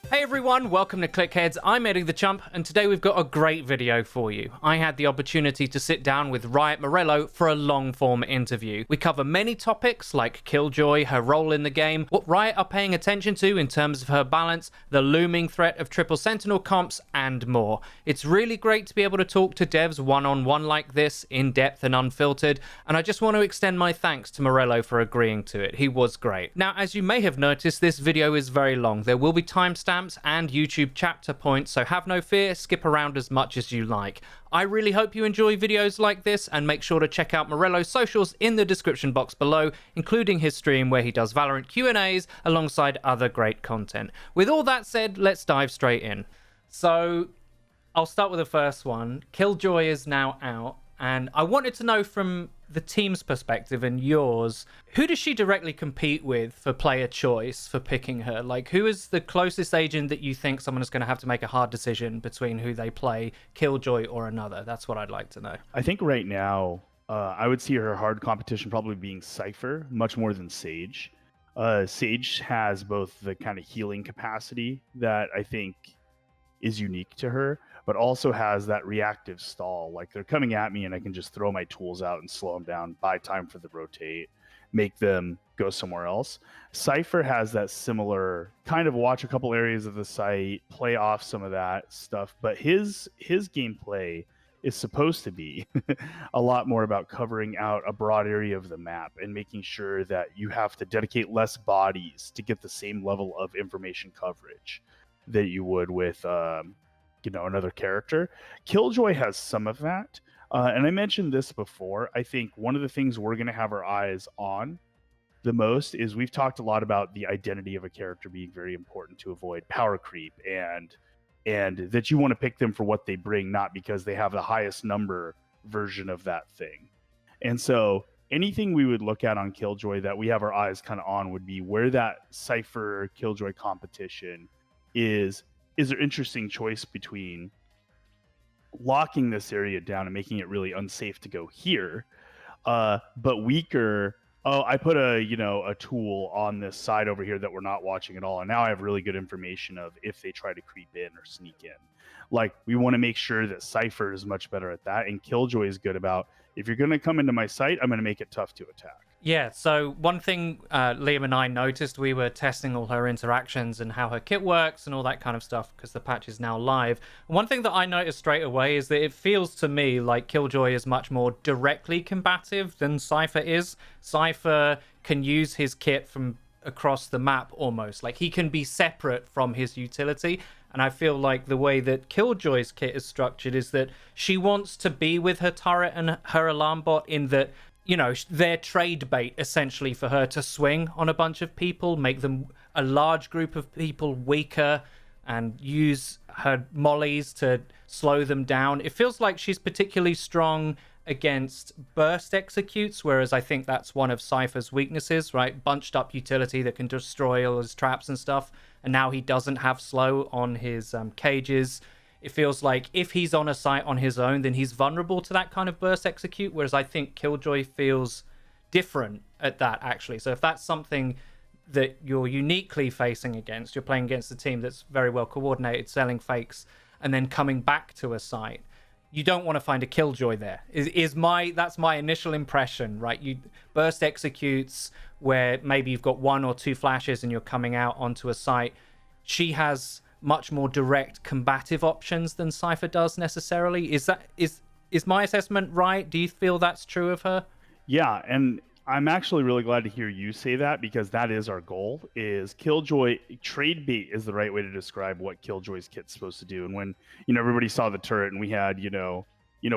Hey everyone, welcome to Clickheads. I'm Eddie the Chump, and today we've got a great video for you. I had the opportunity to sit down with Riot Morello for a long-form interview. We cover many topics like Killjoy, her role in the game, what Riot are paying attention to in terms of her balance, the looming threat of triple Sentinel comps, and more. It's really great to be able to talk to devs one-on-one like this, in-depth and unfiltered, and I just want to extend my thanks to Morello for agreeing to it. He was great. Now, as you may have noticed, this video is very long. There will be timestamps and YouTube chapter points, so have no fear, skip around as much as you like. I really hope you enjoy videos like this, and make sure to check out Morello's socials in the description box below, including his stream where he does Valorant Q&As alongside other great content. With all that said, let's dive straight in. So, I'll start with the first one. Killjoy is now out, and I wanted to know from the team's perspective and yours, who does she directly compete with for player choice for picking her? Like, who is the closest agent that you think someone is going to have to make a hard decision between who they play, Killjoy or another? That's what I'd like to know. I think right now, I would see her hard competition probably being Cypher, much more than Sage. Sage has both the kind of healing capacity that I think is unique to her, but also has that reactive stall. Like, they're coming at me and I can just throw my tools out and slow them down, buy time for the rotate, make them go somewhere else. Cypher has that similar kind of watch a couple areas of the site, play off some of that stuff, but his gameplay is supposed to be a lot more about covering out a broad area of the map and making sure that you have to dedicate less bodies to get the same level of information coverage that you would with another character. Killjoy has some of that, and I mentioned this before. I think one of the things we're going to have our eyes on the most is we've talked a lot about the identity of a character being very important to avoid power creep, and that you want to pick them for what they bring, not because they have the highest number version of that thing. And so anything we would look at on Killjoy that we have our eyes kind of on would be where that Cypher Killjoy competition is there interesting choice between locking this area down and making it really unsafe to go here, but weaker. Oh, I put a tool on this side over here that we're not watching at all, and now I have really good information of if they try to creep in or sneak in. Like, we want to make sure that Cypher is much better at that, and Killjoy is good about, if you're going to come into my site, I'm going to make it tough to attack. Yeah, so one thing Liam and I noticed, we were testing all her interactions and how her kit works and all that kind of stuff because the patch is now live. One thing that I noticed straight away is that it feels to me like Killjoy is much more directly combative than Cypher is. Cypher can use his kit from across the map almost. Like, he can be separate from his utility. And I feel like the way that Killjoy's kit is structured is that she wants to be with her turret and her alarm bot, in that, you know, they're trade bait essentially for her to swing on a bunch of people, make them, a large group of people, weaker, and use her mollies to slow them down. It feels like she's particularly strong against burst executes, whereas I think that's one of Cypher's weaknesses, right? Bunched up utility that can destroy all his traps and stuff, and now he doesn't have slow on his cages. It feels like if he's on a site on his own, then he's vulnerable to that kind of burst execute, whereas I think Killjoy feels different at that, actually. So if that's something that you're uniquely facing against, you're playing against a team that's very well coordinated, selling fakes, and then coming back to a site, you don't want to find a Killjoy there. That's my initial impression, right? You burst executes where maybe you've got one or two flashes and you're coming out onto a site. She has much more direct combative options than Cypher does necessarily. Is my assessment right? Do you feel that's true of her? Yeah, and I'm actually really glad to hear you say that, because that is our goal. Is Killjoy trade bait is the right way to describe what Killjoy's kit's supposed to do. And when everybody saw the turret and we had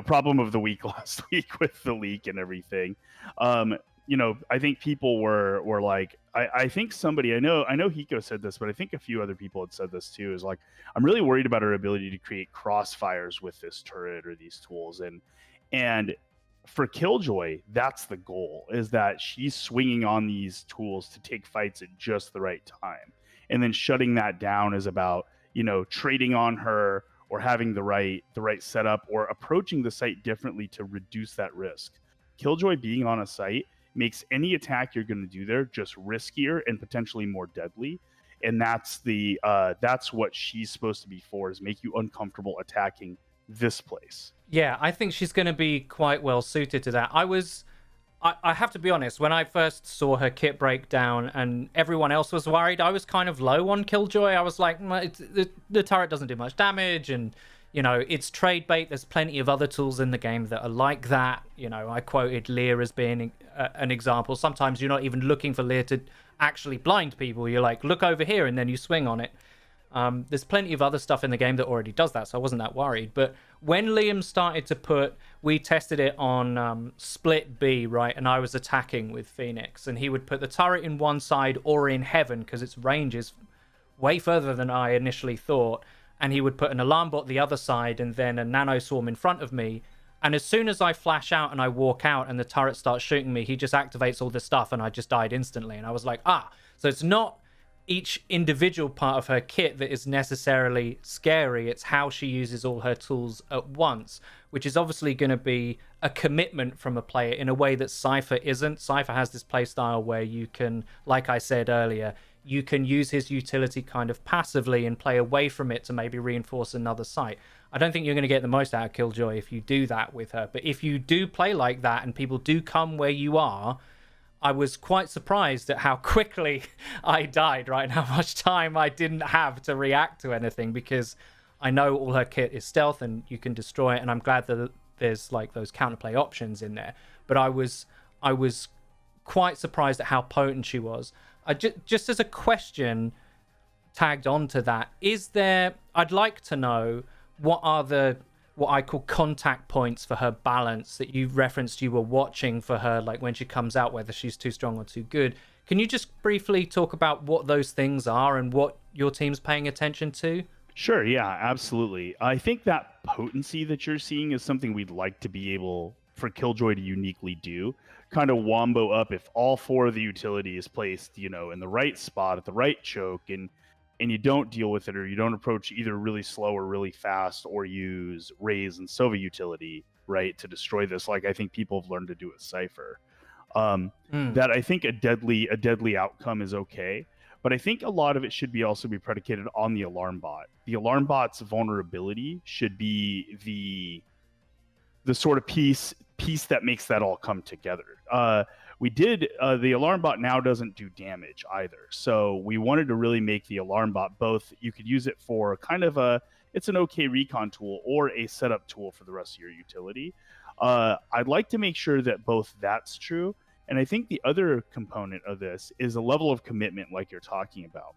problem of the week last week with the leak and everything, I think people were like, I think somebody, I know Hiko said this, but I think a few other people had said this too, is like, I'm really worried about our ability to create crossfires with this turret or these tools. And for Killjoy, that's the goal, is that she's swinging on these tools to take fights at just the right time. And then shutting that down is about, trading on her or having the right setup or approaching the site differently to reduce that risk. Killjoy being on a site makes any attack you're going to do there just riskier and potentially more deadly. and that's what she's supposed to be for, is make you uncomfortable attacking this place. Yeah, I think she's going to be quite well suited to that. I have to be honest, when I first saw her kit breakdown and everyone else was worried, I was kind of low on Killjoy. I was like, the turret doesn't do much damage, and, it's trade bait. There's plenty of other tools in the game that are like that. I quoted Lear as being an example. Sometimes you're not even looking for Lear to actually blind people. You're like, look over here, and then you swing on it. There's plenty of other stuff in the game that already does that, so I wasn't that worried. But when Liam started to we tested it on split B, right? And I was attacking with Phoenix, and he would put the turret in one side or in heaven because its range is way further than I initially thought. And he would put an alarm bot the other side and then a nano swarm in front of me. And as soon as I flash out and I walk out and the turret starts shooting me, he just activates all this stuff and I just died instantly. And I was like, so it's not each individual part of her kit that is necessarily scary. It's how she uses all her tools at once, which is obviously going to be a commitment from a player in a way that Cypher isn't. Cypher has this playstyle where you can, like I said earlier, you can use his utility kind of passively and play away from it to maybe reinforce another site. I don't think you're going to get the most out of Killjoy if you do that with her. But if you do play like that and people do come where you are, I was quite surprised at how quickly I died, right? And how much time I didn't have to react to anything, because I know all her kit is stealth and you can destroy it. And I'm glad that there's like those counterplay options in there. But I was quite surprised at how potent she was. Just as a question tagged onto that, I'd like to know what I call contact points for her balance that you referenced you were watching for her, like when she comes out, whether she's too strong or too good. Can you just briefly talk about what those things are and what your team's paying attention to? Sure, yeah, absolutely. I think that potency that you're seeing is something we'd like to be able for Killjoy to uniquely do. Kind of wombo up if all four of the utility is placed, in the right spot at the right choke, and you don't deal with it, or you don't approach either really slow or really fast, or use Raze and Sova utility, right, to destroy this, like I think people have learned to do with Cypher. That I think a deadly outcome is okay, but I think a lot of it should also be predicated on the alarm bot. The alarm bot's vulnerability should be the sort of piece that makes that all come together. The alarm bot now doesn't do damage either, so we wanted to really make the alarm bot both. You could use it for kind of it's an okay recon tool or a setup tool for the rest of your utility. I'd like to make sure that both that's true, and I think the other component of this is a level of commitment like you're talking about.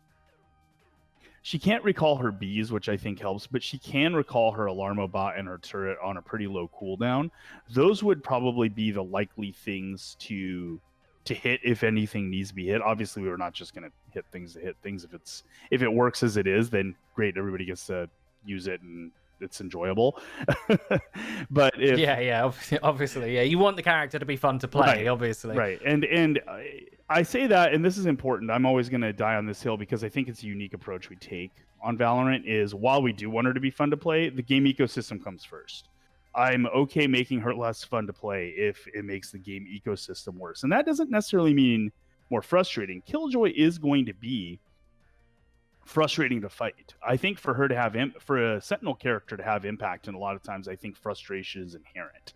She can't recall her bees, which I think helps, but she can recall her alarmo bot and her turret on a pretty low cooldown. Those would probably be the likely things to hit if anything needs to be hit. Obviously, we're not just going to hit things to hit things. If it works as it is, then great, everybody gets to use it and it's enjoyable. But obviously, you want the character to be fun to play, right, obviously, right. And I say that, and this is important. I'm always going to die on this hill because I think it's a unique approach we take on Valorant. Is while we do want her to be fun to play, the game ecosystem comes first. I'm okay making her less fun to play if it makes the game ecosystem worse, and that doesn't necessarily mean more frustrating. Killjoy is going to be frustrating to fight. I think for her to have for a Sentinel character to have impact, and a lot of times I think frustration is inherent.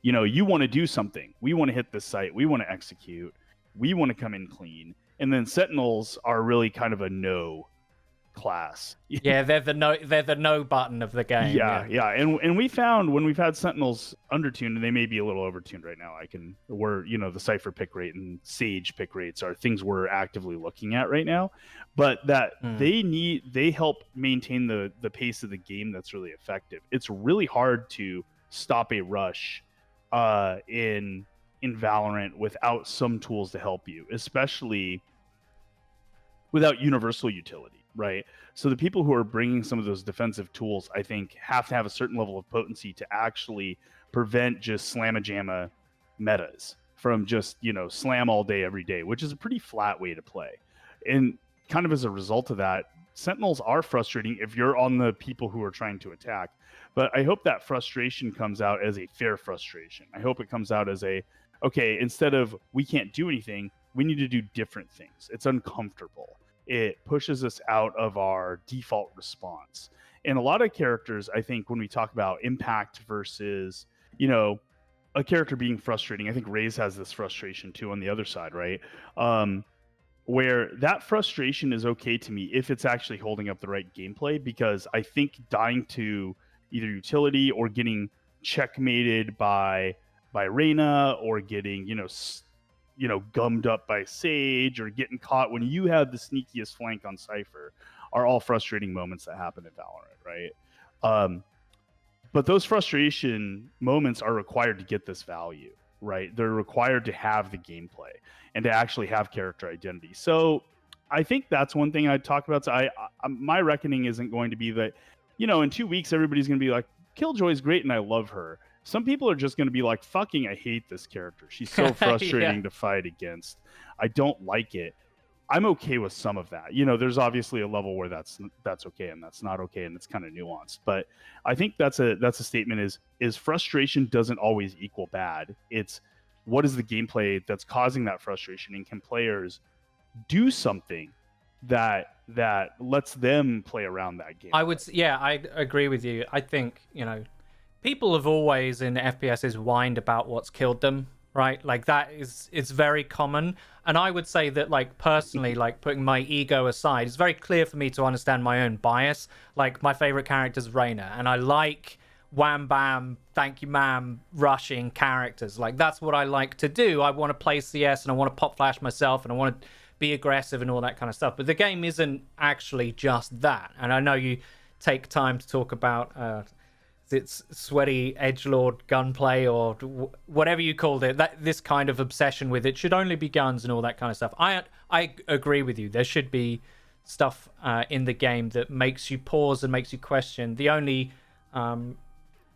You want to do something. We want to hit this site. We want to execute. We want to come in clean. And then Sentinels are really kind of a no class. Yeah, they're the no button of the game. Yeah. And we found when we've had Sentinels undertuned, and they may be a little overtuned right now. The Cypher pick rate and Sage pick rates are things we're actively looking at right now. But that they help maintain the pace of the game that's really effective. It's really hard to stop a rush in Valorant without some tools to help you, especially without universal utility, right? So the people who are bringing some of those defensive tools, I think, have to have a certain level of potency to actually prevent just slamma-jamma metas from just, slam all day, every day, which is a pretty flat way to play. And kind of as a result of that, Sentinels are frustrating if you're on the people who are trying to attack. But I hope that frustration comes out as a fair frustration. I hope it comes out as okay, instead of we can't do anything, we need to do different things. It's uncomfortable. it pushes us out of our default response. And a lot of characters, I think, when we talk about impact versus, you know, a character being frustrating, I think Raze has this frustration too on the other side, right? Where that frustration is okay to me if it's actually holding up the right gameplay, because I think dying to either utility or getting checkmated by Reyna, or getting gummed up by Sage, or getting caught when you have the sneakiest flank on Cypher, are all frustrating moments that happen in Valorant, right? But those frustration moments are required to get this value, right? They're required to have the gameplay and to actually have character identity. So I think that's one thing I'd talk about. So my reckoning isn't going to be that, in 2 weeks, everybody's going to be like, Killjoy's great and I love her. Some people are just going to be like, fucking, I hate this character. She's so frustrating to fight against. I don't like it. I'm okay with some of that. There's obviously a level where that's okay and that's not okay, and it's kind of nuanced. But I think that's a statement is frustration doesn't always equal bad. It's what is the gameplay that's causing that frustration, and can players do something that lets them play around that game? I agree with you. I think, people have always in FPSs whined about what's killed them, right? Like it's very common. And I would say that, like, personally, like, putting my ego aside, it's very clear for me to understand my own bias. Like, my favorite character is Reyna, and I like wham bam, thank you ma'am, rushing characters. Like, that's what I like to do. I want to play CS and I want to pop flash myself and I want to be aggressive and all that kind of stuff. But the game isn't actually just that. And I know you take time to talk about it's sweaty edgelord gunplay, or whatever you called it, that this kind of obsession with it should only be guns and all that kind of stuff. I agree with you. There should be stuff in the game that makes you pause and makes you question. The only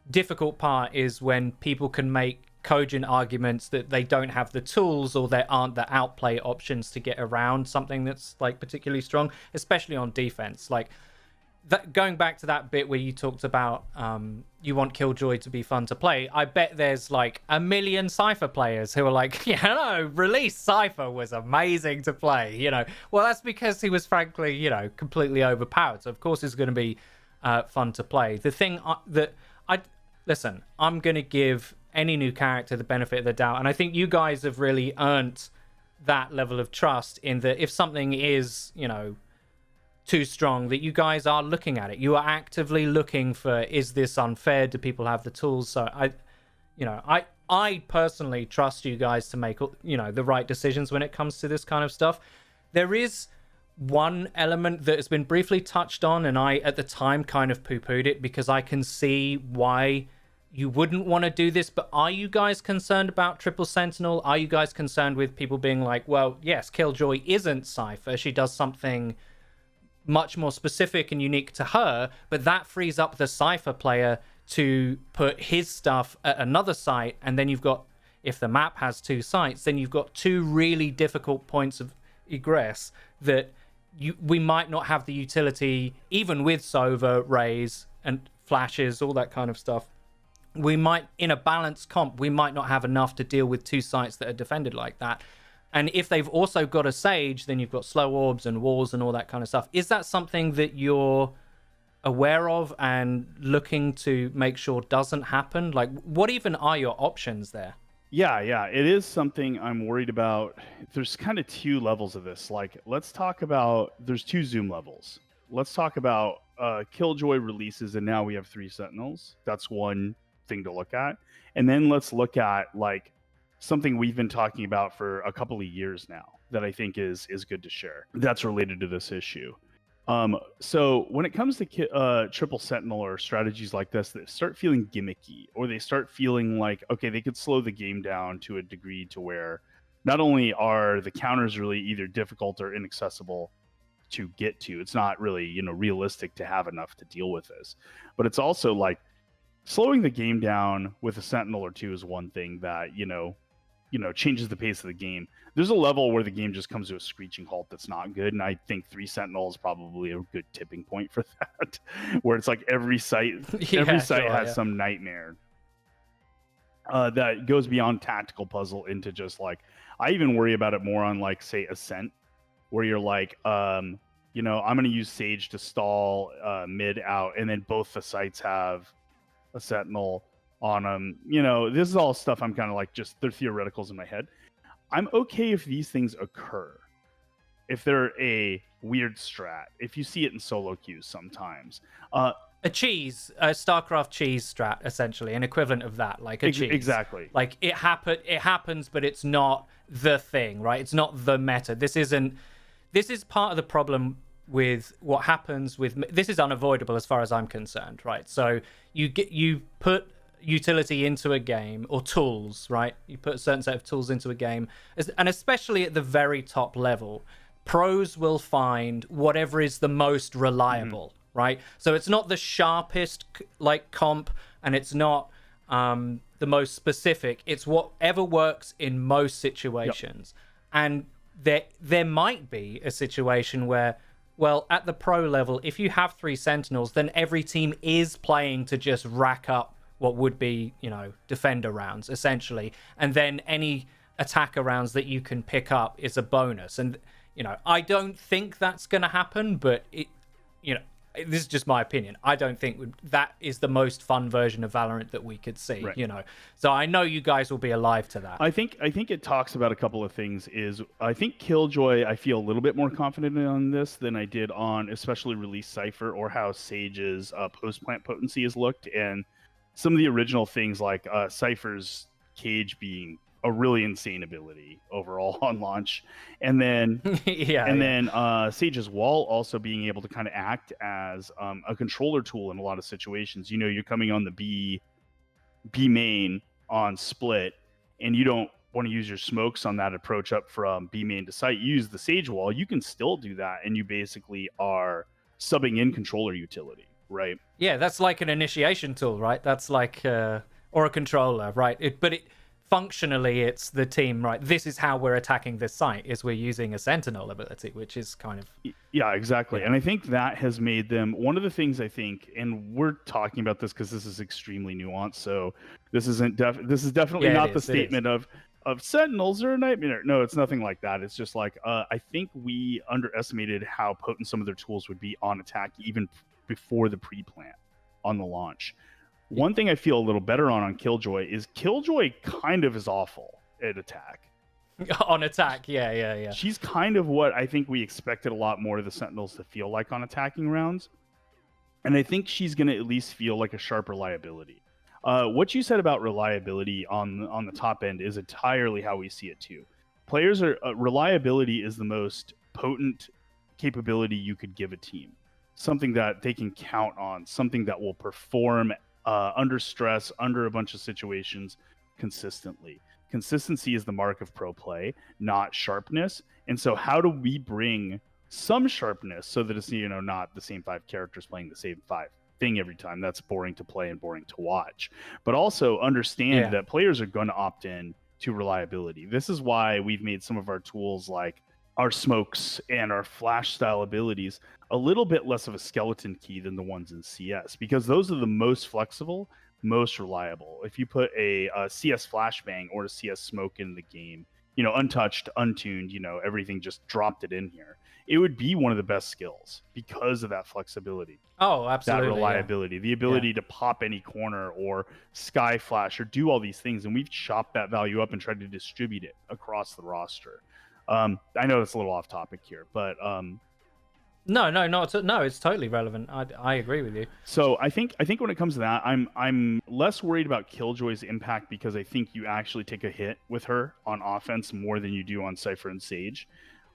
difficult part is when people can make cogent arguments that they don't have the tools, or there aren't the outplay options to get around something that's, like, particularly strong, especially on defense. Like, that, going back to that bit where you talked about you want Killjoy to be fun to play, I bet there's like 1 million Cypher players who are like, release Cypher was amazing to play, Well, that's because he was, frankly, completely overpowered. So of course it's going to be fun to play. The thing I'm going to give any new character the benefit of the doubt, and I think you guys have really earned that level of trust in that if something is, too strong, that you guys are looking at it. You are actively looking for, is this unfair? Do people have the tools? So I personally trust you guys to make, the right decisions when it comes to this kind of stuff. There is one element that has been briefly touched on, and I, at the time, kind of poo-pooed it because I can see why you wouldn't want to do this. But are you guys concerned about Triple Sentinel? Are you guys concerned with people being like, well, yes, Killjoy isn't Cypher. She does something much more specific and unique to her, but that frees up the Cypher player to put his stuff at another site, and then you've got, if the map has 2 sites, then you've got 2 really difficult points of egress that we might not have the utility, even with Sova, Raze, and flashes, all that kind of stuff. We might, in a balanced comp, we might not have enough to deal with 2 sites that are defended like that. And if they've also got a Sage, then you've got slow orbs and walls and all that kind of stuff. Is that something that you're aware of and looking to make sure doesn't happen? Like, what even are your options there? Yeah, it is something I'm worried about. There's kind of 2 levels of this. Like, let's talk about, there's 2 Zoom levels. Let's talk about Killjoy releases, and now we have 3 Sentinels. That's one thing to look at. And then let's look at, like, something we've been talking about for a couple of years now that I think is good to share. That's related to this issue. So when it comes to Triple Sentinel or strategies like this that start feeling gimmicky, or they start feeling like, okay, they could slow the game down to a degree to where not only are the counters really either difficult or inaccessible to get to, it's not really, realistic to have enough to deal with this, but it's also like slowing the game down with a Sentinel or 2 is one thing that, changes the pace of the game. There's a level where the game just comes to a screeching halt that's not good, and I think 3 Sentinel is probably a good tipping point for that, where it's like every site has some nightmare that goes beyond tactical puzzle into just like, I even worry about it more on, like, say, Ascent, where you're like, I'm going to use Sage to stall mid out, and then both the sites have a Sentinel on them. This is all stuff I'm kind of like, just they're theoreticals in my head. I'm okay if these things occur. If they're a weird strat, if you see it in solo queues sometimes. A StarCraft cheese strat, essentially, an equivalent of that, like a cheese. Exactly. Like it happens, but it's not the thing, right? It's not the meta. This is part of the problem with what happens with this is unavoidable as far as I'm concerned, right? So you put utility into a game, or tools, right? You put a certain set of tools into a game, and especially at the very top level, pros will find whatever is the most reliable, right? So it's not the sharpest like comp, and it's not the most specific. It's whatever works in most situations. And there might be a situation where, well, at the pro level, if you have 3 Sentinels, then every team is playing to just rack up what would be, defender rounds, essentially. And then any attacker rounds that you can pick up is a bonus. And, I don't think that's going to happen, but this is just my opinion. I don't think that is the most fun version of Valorant that we could see, right. So I know you guys will be alive to that. I think it talks about a couple of things. I think Killjoy, I feel a little bit more confident on this than I did on especially release Cypher, or how Sage's post-plant potency has looked, and some of the original things like Cypher's cage being a really insane ability overall on launch, and then Sage's wall also being able to kind of act as a controller tool in a lot of situations. You're coming on the B main on split, and you don't want to use your smokes on that approach up from B main to site. You use the Sage wall, you can still do that, and you basically are subbing in controller utility, right? Yeah, that's like an initiation tool, right? That's like or a controller, right? Functionally, it's the team, right? This is how we're attacking this site, is we're using a Sentinel ability, which is kind of... Yeah, exactly. And I think that has made them... One of the things I think, and we're talking about this because this is extremely nuanced, so this is definitely not the statement of Sentinels are a nightmare. No, it's nothing like that. It's just like, I think we underestimated how potent some of their tools would be on attack, even before the pre-plant on the launch. One thing I feel a little better on Killjoy is Killjoy kind of is awful at attack. On attack, yeah. She's kind of what I think we expected a lot more of the Sentinels to feel like on attacking rounds. And I think she's going to at least feel like a sharp reliability. What you said about reliability on the top end is entirely how we see it too. Players are reliability is the most potent capability you could give a team. Something that they can count on, something that will perform under stress, under a bunch of situations consistently. Consistency is the mark of pro play, not sharpness. And so how do we bring some sharpness so that it's not the same 5 characters playing the same 5 thing every time? That's boring to play and boring to watch. But also understand that players are going to opt in to reliability. This is why we've made some of our tools, like our smokes and our flash style abilities, a little bit less of a skeleton key than the ones in CS, because those are the most flexible, most reliable. If you put a CS flashbang or a CS smoke in the game, untouched, untuned, everything just dropped it in here, it would be one of the best skills because of that flexibility. Oh, absolutely. That reliability, the ability to pop any corner or sky flash or do all these things. And we've chopped that value up and tried to distribute it across the roster. I know that's a little off topic here, but no, it's totally relevant. I agree with you. So I think when it comes to that, I'm less worried about Killjoy's impact, because I think you actually take a hit with her on offense more than you do on Cypher and Sage.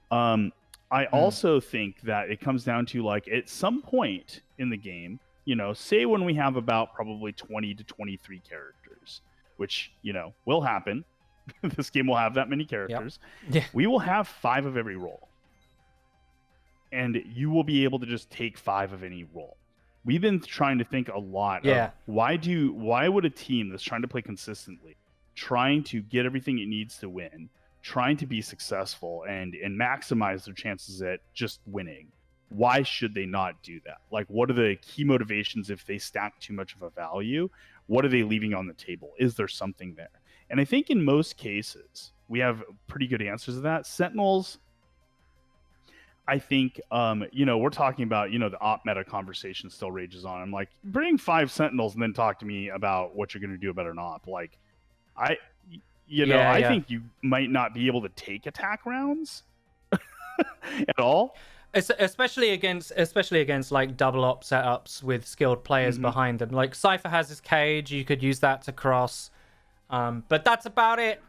I also think that it comes down to, like, at some point in the game, say when we have about probably 20 to 23 characters, which will happen. This game will have that many characters. Yep. Yeah. We will have 5 of every role. And you will be able to just take 5 of any role. We've been trying to think a lot of why would a team that's trying to play consistently, trying to get everything it needs to win, trying to be successful and maximize their chances at just winning, why should they not do that? Like, what are the key motivations if they stack too much of a value? What are they leaving on the table? Is there something there? And I think in most cases, we have pretty good answers to that. Sentinels, I think, we're talking about, the op meta conversation still rages on. I'm like, bring 5 Sentinels and then talk to me about what you're going to do about an op. Like, I, Yeah, I yeah. think you might not be able to take attack rounds at all. Especially against like double op setups with skilled players Hmm. behind them. Like Cypher has his cage, you could use that to cross. But that's about it.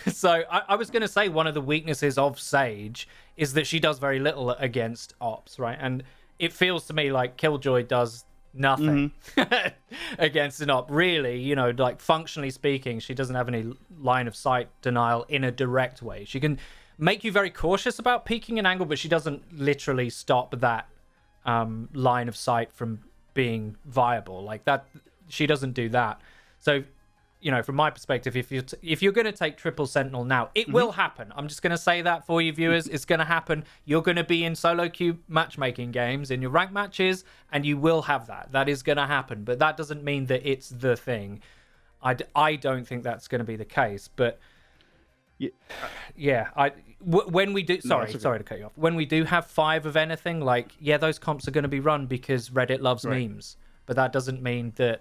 So I was going to say one of the weaknesses of Sage is that she does very little against ops, right? And it feels to me like Killjoy does nothing against an op. Really, like functionally speaking, she doesn't have any line of sight denial in a direct way. She can make you very cautious about peeking an angle, but she doesn't literally stop that line of sight from being viable. Like that, she doesn't do that. So from my perspective, if you're going to take triple Sentinel now, it will happen. I'm just going to say that for you viewers. It's going to happen. You're going to be in solo queue matchmaking games in your rank matches, and you will have that. That is going to happen, but that doesn't mean that it's the thing. I don't think that's going to be the case, but when we do, sorry to cut you off. When we do have 5 of anything, like those comps are going to be run because Reddit loves memes, but that doesn't mean that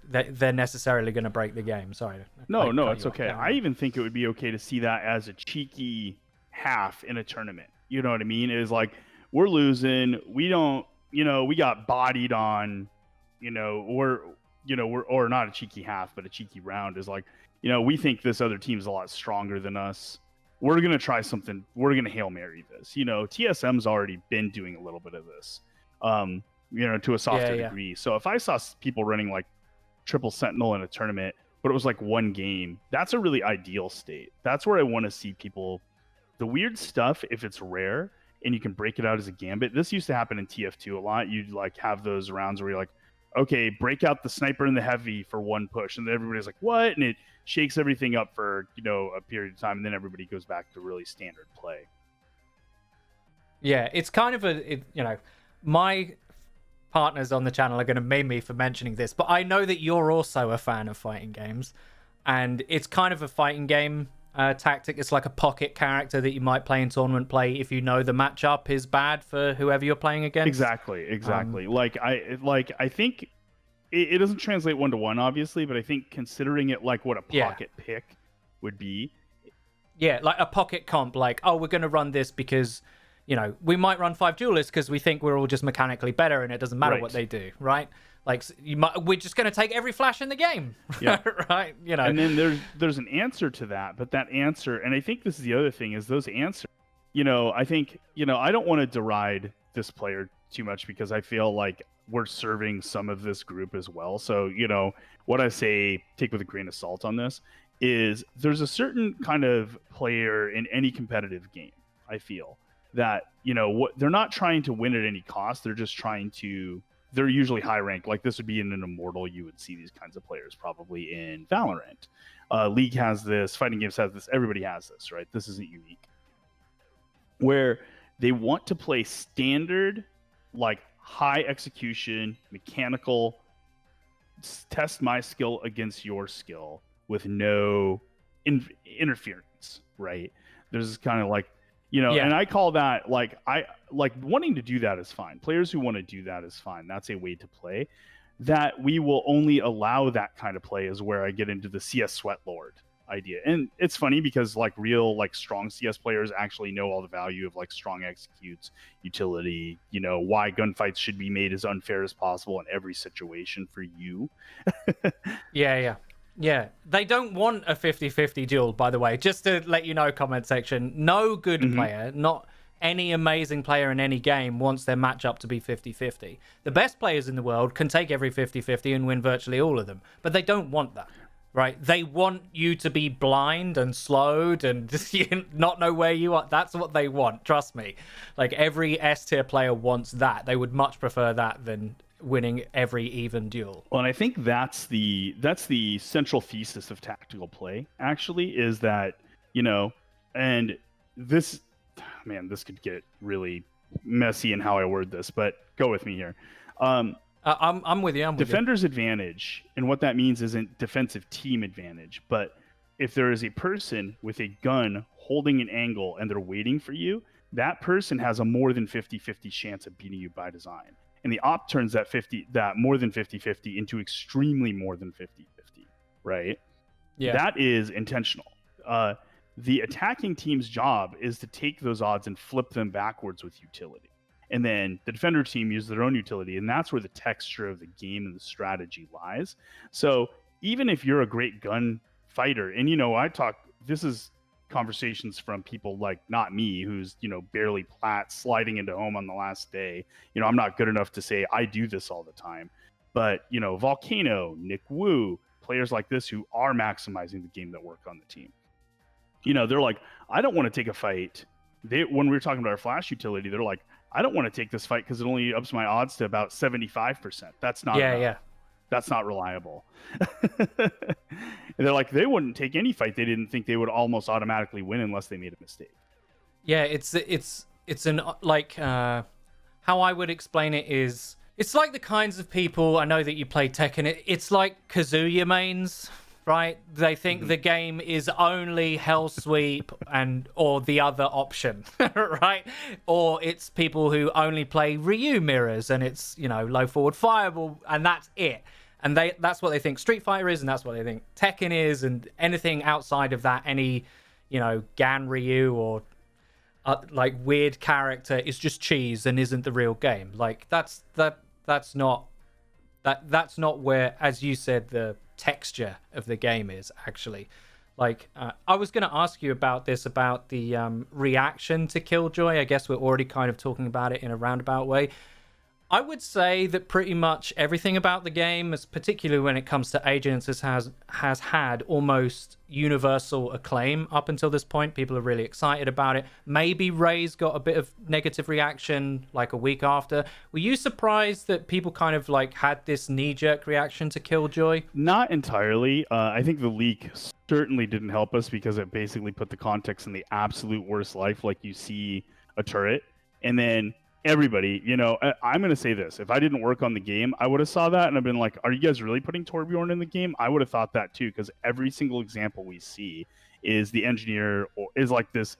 they're necessarily going to break the game. Sorry. No, it's okay. I even think it would be okay to see that as a cheeky half in a tournament. You know what I mean? It is like, we're losing. We don't, we got bodied on, we're or not a cheeky half, but a cheeky round is like, we think this other team is a lot stronger than us. We're going to try something. We're going to Hail Mary this. TSM's already been doing a little bit of this. To a softer degree. So if I saw people running like triple Sentinel in a tournament, but it was like one game, that's a really ideal state. That's where I want to see people. The weird stuff, if it's rare and you can break it out as a gambit. This used to happen in TF2 a lot. You'd like have those rounds where you're like, okay, break out the sniper and the heavy for one push, and then everybody's like, what? And it shakes everything up for a period of time, and then everybody goes back to really standard play. Yeah, it's kind of my partners on the channel are going to meme me for mentioning this, but I know that you're also a fan of fighting games, and it's kind of a fighting game tactic. It's like a pocket character that you might play in tournament play if you know the matchup is bad for whoever you're playing against. Exactly. I think it doesn't translate 1-to-1, obviously, but I think considering it like what a pocket pick would be. Yeah, like a pocket comp, like, oh, we're going to run this because we might run 5 duelists because we think we're all just mechanically better and it doesn't matter what they do, right? Like, we're just going to take every flash in the game, right? And then there's an answer to that, but that answer, and I think this is the other thing, is those answers, I think, I don't want to deride this player too much because I feel like we're serving some of this group as well. So, what I say, take with a grain of salt on this, is there's a certain kind of player in any competitive game, I feel, that what they're not trying to win at any cost. They're just trying to. They're usually high rank. Like this would be in an Immortal. You would see these kinds of players probably in Valorant. League has this. Fighting games has this. Everybody has this, right? This isn't unique. Where they want to play standard, like high execution, mechanical. Test my skill against your skill with no interference, right? There's kind of like. And I call that wanting to do that is fine. Players who want to do that is fine. That's a way to play. That we will only allow that kind of play is where I get into the CS Sweat Lord idea. And it's funny because real strong CS players actually know all the value of strong executes, utility, why gunfights should be made as unfair as possible in every situation for you. Yeah, they don't want a 50-50 duel, by the way. Just to let you know, comment section, no good player, not any amazing player in any game wants their matchup to be 50-50. The best players in the world can take every 50-50 and win virtually all of them, but they don't want that, right? They want you to be blind and slowed and not know where you are. That's what they want, trust me. Every S-tier player wants that. They would much prefer that than winning every even duel. Well, and I think that's the central thesis of tactical play, actually, is that, and this could get really messy in how I word this, but go with me here. I'm with you. Defender's advantage, and what that means isn't defensive team advantage, but if there is a person with a gun holding an angle and they're waiting for you, that person has a more than 50-50 chance of beating you by design. And the op turns that more than 50-50 into extremely more than 50-50, right? Yeah. That is intentional. The attacking team's job is to take those odds and flip them backwards with utility. And then the defender team uses their own utility, and that's where the texture of the game and the strategy lies. So even if you're a great gun fighter, and this is conversations from people like not me, who's barely plat sliding into home on the last day. I'm not good enough to say I do this all the time, but Volcano, Nick Wu, players like this who are maximizing the game that work on the team. They're like, I don't want to take a fight. When we were talking about our flash utility, they're like, I don't want to take this fight because it only ups my odds to about 75%. That's not enough. That's not reliable. And they're like, they wouldn't take any fight they didn't think they would almost automatically win unless they made a mistake. Yeah, it's an like how I would explain it is, it's like the kinds of people, I know that you play Tekken, it's like Kazuya mains, right? They think the game is only Hell Sweep or the other option, right? Or it's people who only play Ryu mirrors and it's, low forward fireball and that's it. And that's what they think Street Fighter is, and that's what they think Tekken is, and anything outside of that, any, Gan Ryu or like weird character is just cheese and isn't the real game. Like that's not where, as you said, the texture of the game is actually. Like I was going to ask you about the reaction to Killjoy. I guess we're already kind of talking about it in a roundabout way. I would say that pretty much everything about the game, particularly when it comes to agents, has had almost universal acclaim up until this point. People are really excited about it. Maybe Ray's got a bit of negative reaction like a week after. Were you surprised that people kind of like had this knee-jerk reaction to Killjoy? Not entirely. I think the leak certainly didn't help us because it basically put the context in the absolute worst life, like you see a turret, and then everybody, I'm going to say this. If I didn't work on the game, I would have saw that and I've been like, are you guys really putting Torbjorn in the game? I would have thought that too, because every single example we see is the engineer or is like this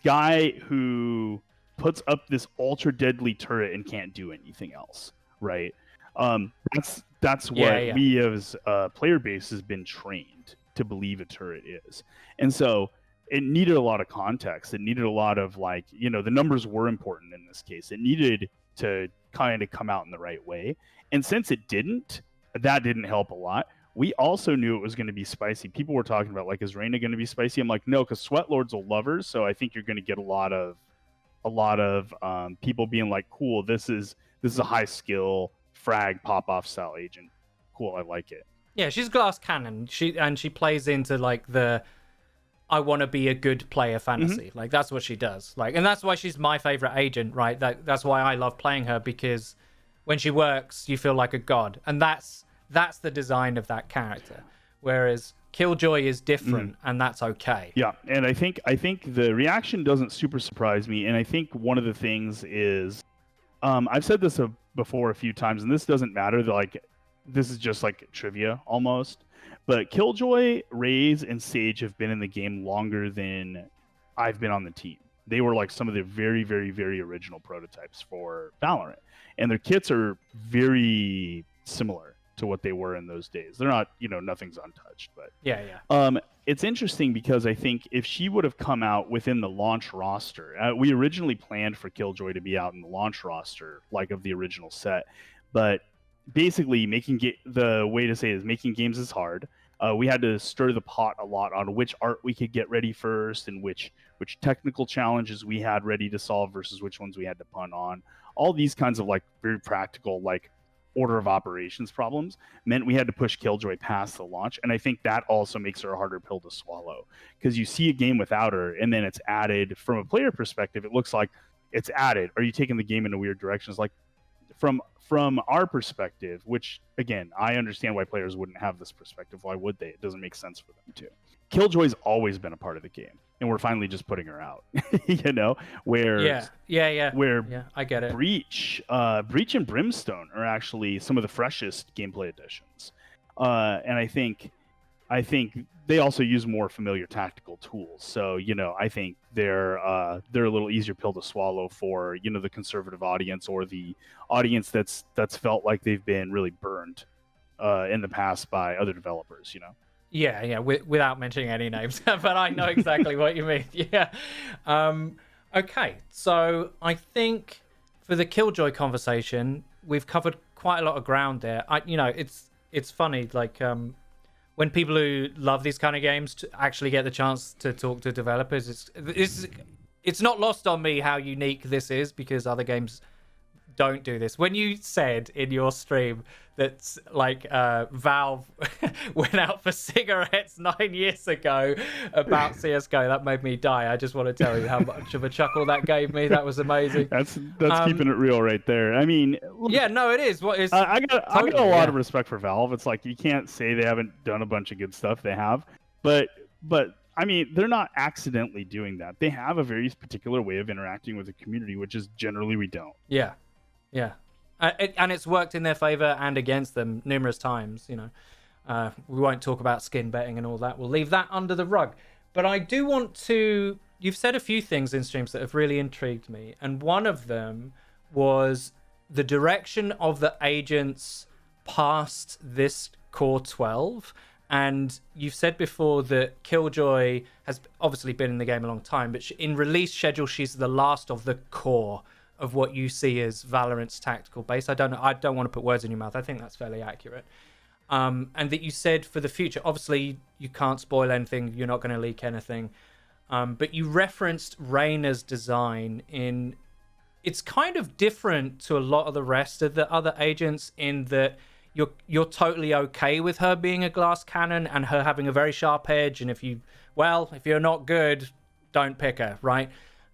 guy who puts up this ultra deadly turret and can't do anything else, right? That's what we as player base has been trained to believe a turret is. And so it needed a lot of context. It needed a lot of the numbers were important in this case. It needed to kind of come out in the right way. And since it didn't, that didn't help a lot. We also knew it was going to be spicy. People were talking about is Reyna going to be spicy? I'm like, no, because Sweat Lords will love her. So I think you're going to get a lot of people being like, cool, this is a high skill frag pop off style agent. Cool, I like it. Yeah, she's glass cannon. She plays into the I want to be a good player fantasy. Like that's what she does. And that's why she's my favorite agent, right? That's why I love playing her, because when she works, you feel like a god. And that's the design of that character. Whereas Killjoy is different, and that's okay. Yeah, and I think the reaction doesn't super surprise me. And I think one of the things is, I've said this before a few times, and this doesn't matter. This is just like trivia almost. But Killjoy, Raze, and Sage have been in the game longer than I've been on the team. They were some of the very, very, very original prototypes for Valorant. And their kits are very similar to what they were in those days. They're not, nothing's untouched. But it's interesting because I think if she would have come out within the launch roster, we originally planned for Killjoy to be out in the launch roster, of the original set. But basically the way to say it is making games is hard. We had to stir the pot a lot on which art we could get ready first and which technical challenges we had ready to solve versus which ones we had to punt on. All these kinds of very practical order of operations problems meant we had to push Killjoy past the launch. And I think that also makes her a harder pill to swallow, because you see a game without her and then it's added. From a player perspective, it looks like it's added. Are you taking the game in a weird direction? It's from our perspective, which again, I understand why players wouldn't have this perspective. Why would they? It doesn't make sense for them to. Killjoy's always been a part of the game, and we're finally just putting her out. Where I get it. Breach and Brimstone are actually some of the freshest gameplay additions, and I think they also use more familiar tactical tools. So, I think they're a little easier pill to swallow for, the conservative audience or the audience that's felt like they've been really burned in the past by other developers. Yeah, without mentioning any names, but I know exactly what you mean. Yeah. Okay, so I think for the Killjoy conversation, we've covered quite a lot of ground there. It's funny, like when people who love these kind of games to actually get the chance to talk to developers, it's not lost on me how unique this is, because other games don't do this. When you said in your stream that like Valve went out for cigarettes 9 years ago about CS:GO, that made me die. I just want to tell you how much of a chuckle that gave me. That was amazing. That's keeping it real right there. I mean, yeah, no, it is. What is? I got a lot of respect for Valve. It's like, you can't say they haven't done a bunch of good stuff. They have, but I mean, they're not accidentally doing that. They have a very particular way of interacting with the community, which is generally we don't. Yeah. Yeah, and it's worked in their favor and against them numerous times. We won't talk about skin betting and all that. We'll leave that under the rug. But I do want to. You've said a few things in streams that have really intrigued me, and one of them was the direction of the agents past this core 12. And you've said before that Killjoy has obviously been in the game a long time, but in release schedule, she's the last of the core of what you see as Valorant's tactical base. I don't know. I don't want to put words in your mouth. I think that's fairly accurate. And that you said for the future, obviously you can't spoil anything. You're not going to leak anything. But you referenced Reyna's design in. It's kind of different to a lot of the rest of the other agents in that you're totally okay with her being a glass cannon and her having a very sharp edge. And if you're not good, don't pick her, right?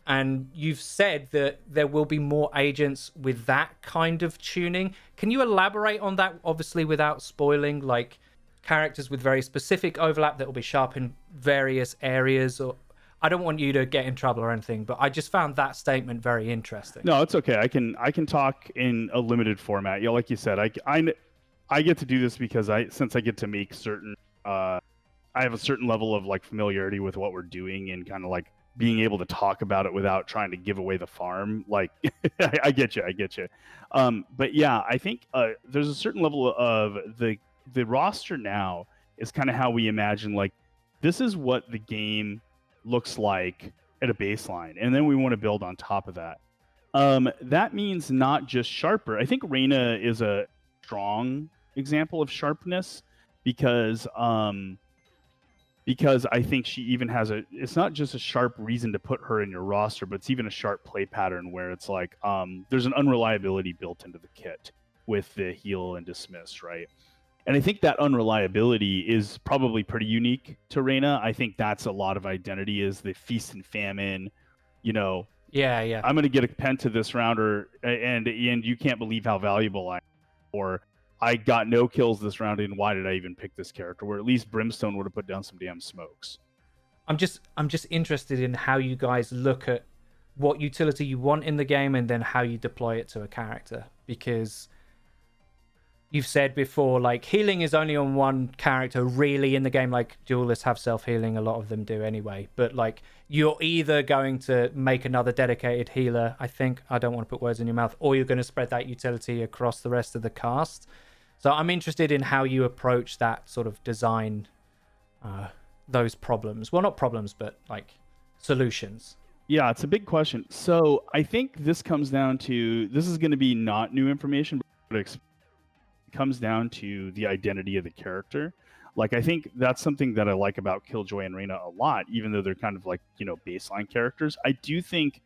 And you've said that there will be more agents with that kind of tuning. Can you elaborate on that, obviously without spoiling, like characters with very specific overlap that will be sharp in various areas? Or I don't want you to get in trouble or anything, but I just found that statement very interesting. No, it's okay. I can talk in a limited format. Like you said, I get to do this because since I get to make certain I have a certain level of like familiarity with what we're doing and kind of like being able to talk about it without trying to give away the farm. Like, I get you. But yeah, I think there's a certain level of the roster now is kind of how we imagine, like, this is what the game looks like at a baseline. And then we want to build on top of that. That means not just sharper. I think Reyna is a strong example of sharpness because I think she even has it's not just a sharp reason to put her in your roster, but it's even a sharp play pattern where it's like, there's an unreliability built into the kit with the heal and dismiss, right? And I think that unreliability is probably pretty unique to Reyna. I think that's a lot of identity, is the feast and famine, Yeah. I'm going to get a penta this round, and you can't believe how valuable I am, or I got no kills this round, and why did I even pick this character? Where at least Brimstone would have put down some damn smokes. I'm just interested in how you guys look at what utility you want in the game and then how you deploy it to a character, because you've said before, like, healing is only on one character really in the game. Like, duelists have self-healing, a lot of them do anyway, but like, you're either going to make another dedicated healer, I don't want to put words in your mouth, or you're going to spread that utility across the rest of the cast. So I'm interested in how you approach that sort of design, those problems. Well, not problems, but like solutions. Yeah, it's a big question. So I think this comes down to, this is going to be not new information, but it comes down to the identity of the character. Like, I think that's something that I like about Killjoy and Reyna a lot, even though they're kind of like, baseline characters. I do think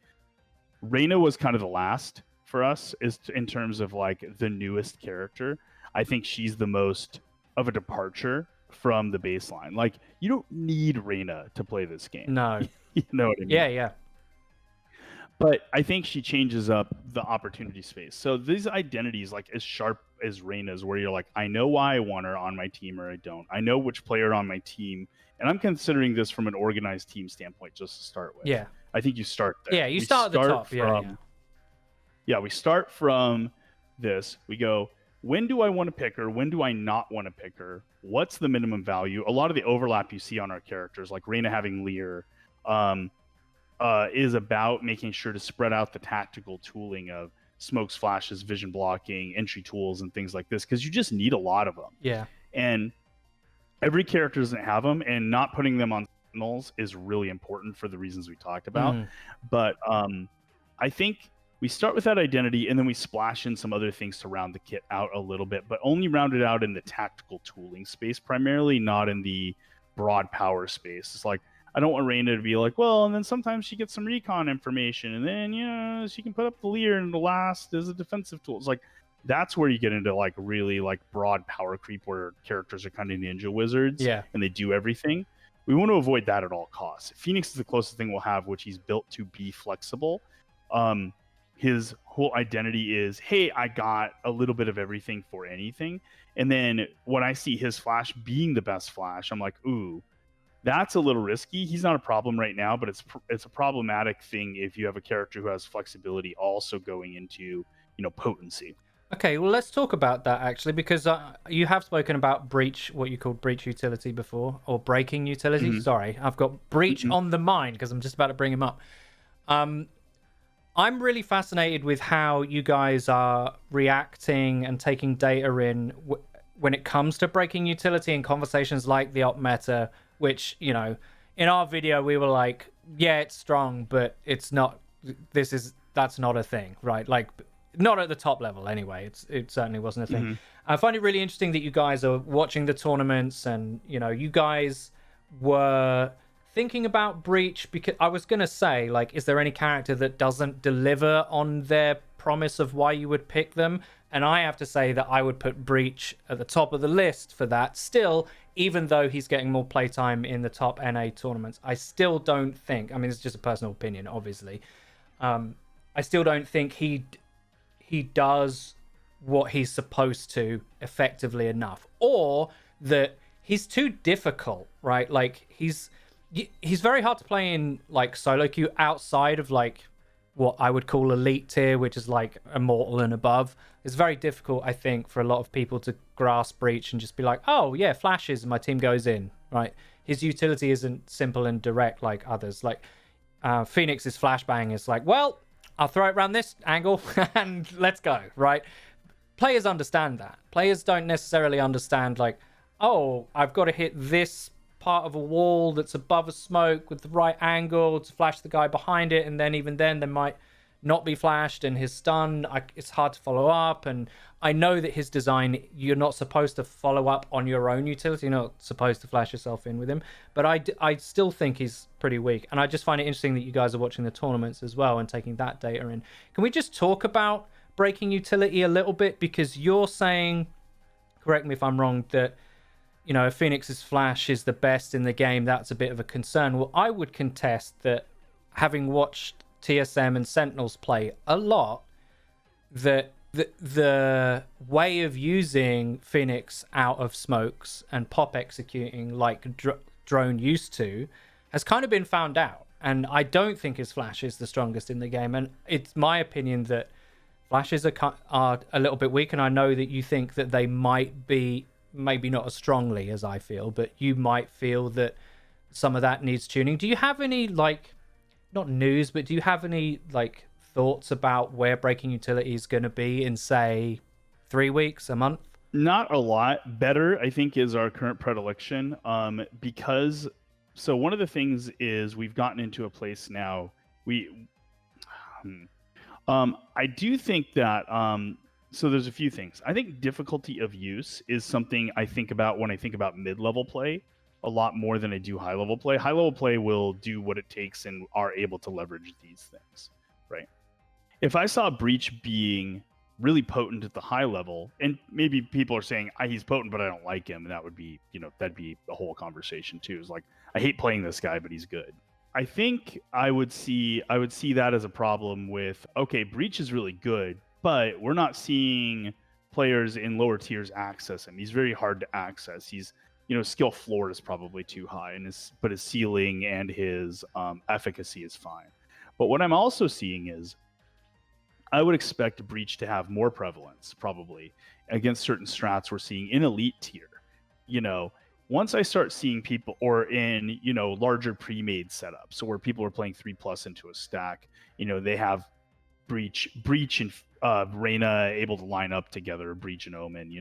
Reyna was kind of the last for us in terms of like the newest character. I think she's the most of a departure from the baseline. Like, you don't need Reyna to play this game. No. You know what I mean? Yeah. But I think she changes up the opportunity space. So these identities, like as sharp as Reyna's, where you're like, I know why I want her on my team or I don't. I know which player on my team. And I'm considering this from an organized team standpoint just to start with. Yeah. I think you start there. Yeah, you start at the top. Yeah, we start from this. We go, when do I want to pick her? When do I not want to pick her? What's the minimum value? A lot of the overlap you see on our characters, like Reyna having Lear, is about making sure to spread out the tactical tooling of smokes, flashes, vision blocking, entry tools, and things like this, because you just need a lot of them. Yeah. And every character doesn't have them, and not putting them on Sentinels is really important for the reasons we talked about. But I think we start with that identity, and then we splash in some other things to round the kit out a little bit, but only round it out in the tactical tooling space, primarily, not in the broad power space. It's like, I don't want Reyna to be like, well, and then sometimes she gets some recon information, and then, you know, she can put up the Lear and the last is a defensive tool. It's like, that's where you get into like really like broad power creep where characters are kind of ninja wizards and they do everything. We want to avoid that at all costs. Phoenix is the closest thing we'll have, which he's built to be flexible. His whole identity is, hey, I got a little bit of everything for anything. And then when I see his flash being the best flash, I'm like, ooh, that's a little risky. He's not a problem right now, but it's a problematic thing if you have a character who has flexibility also going into, you know, potency. Okay, well, let's talk about that actually, because you have spoken about breach, what you called breach utility before, or breaking utility. Sorry, I've got breach on the mind because I'm just about to bring him up. I'm really fascinated with how you guys are reacting and taking data in when it comes to breaking utility in conversations like the op meta, which, you know, in our video we were like, yeah, it's strong, but it's not. That's not a thing, right? Like, not at the top level anyway. It certainly wasn't a thing. I find it really interesting that you guys are watching the tournaments, and, you know, you guys were thinking about breach, because I was gonna say, like, is there any character that doesn't deliver on their promise of why you would pick them? And I have to say that I would put breach at the top of the list for that still, even though he's getting more playtime in the top NA tournaments. I still don't think, I mean, it's just a personal opinion, obviously, I still don't think he does what he's supposed to effectively enough, or that he's too difficult, right? Like, he's very hard to play in like solo queue outside of like what I would call elite tier, which is like immortal and above. It's very difficult, I think, for a lot of people to grasp breach and just be like, oh yeah, flashes and my team goes in, right? His utility isn't simple and direct like others. Like Phoenix's flashbang is like, well, I'll throw it around this angle and let's go, right? Players understand that. Players don't necessarily understand, like, oh, I've got to hit this part of a wall that's above a smoke with the right angle to flash the guy behind it, and then even then they might not be flashed, and his stun, it's hard to follow up. And I know that his design, you're not supposed to follow up on your own utility, you're not supposed to flash yourself in with him, but I still think he's pretty weak. And I just find it interesting that you guys are watching the tournaments as well and taking that data in. Can we just talk about breaking utility a little bit? Because you're saying, correct me if I'm wrong, that, you know, if Phoenix's flash is the best in the game, that's a bit of a concern. Well, I would contest that, having watched TSM and Sentinels play a lot, that the way of using Phoenix out of smokes and pop executing like Drone used to has kind of been found out. And I don't think his flash is the strongest in the game. And it's my opinion that flashes are a little bit weak. And I know that you think that they might be, maybe not as strongly as I feel, but you might feel that some of that needs tuning. Do you have any, like, not news, but do you have any like thoughts about where breaking utility is going to be in, say, 3 weeks, a month? Not a lot. Better, I think, is our current predilection. Because so one of the things is we've gotten into a place now. I do think that so there's a few things. I think difficulty of use is something I think about when I think about mid-level play a lot more than I do high-level play. High-level play will do what it takes and are able to leverage these things, right? If I saw Breach being really potent at the high level, and maybe people are saying he's potent, but I don't like him, and that would be, you know, that'd be a whole conversation too. It's like, I hate playing this guy, but he's good. I think I would see that as a problem with, okay, Breach is really good, but we're not seeing players in lower tiers access him. He's very hard to access. He's, you know, skill floor is probably too high, but his ceiling and his efficacy is fine. But what I'm also seeing is I would expect Breach to have more prevalence, probably, against certain strats we're seeing in elite tier. You know, once I start seeing people, or in, larger pre-made setups, so where people are playing 3+ into a stack, they have Breach and Reyna able to line up together, Breach and Omen,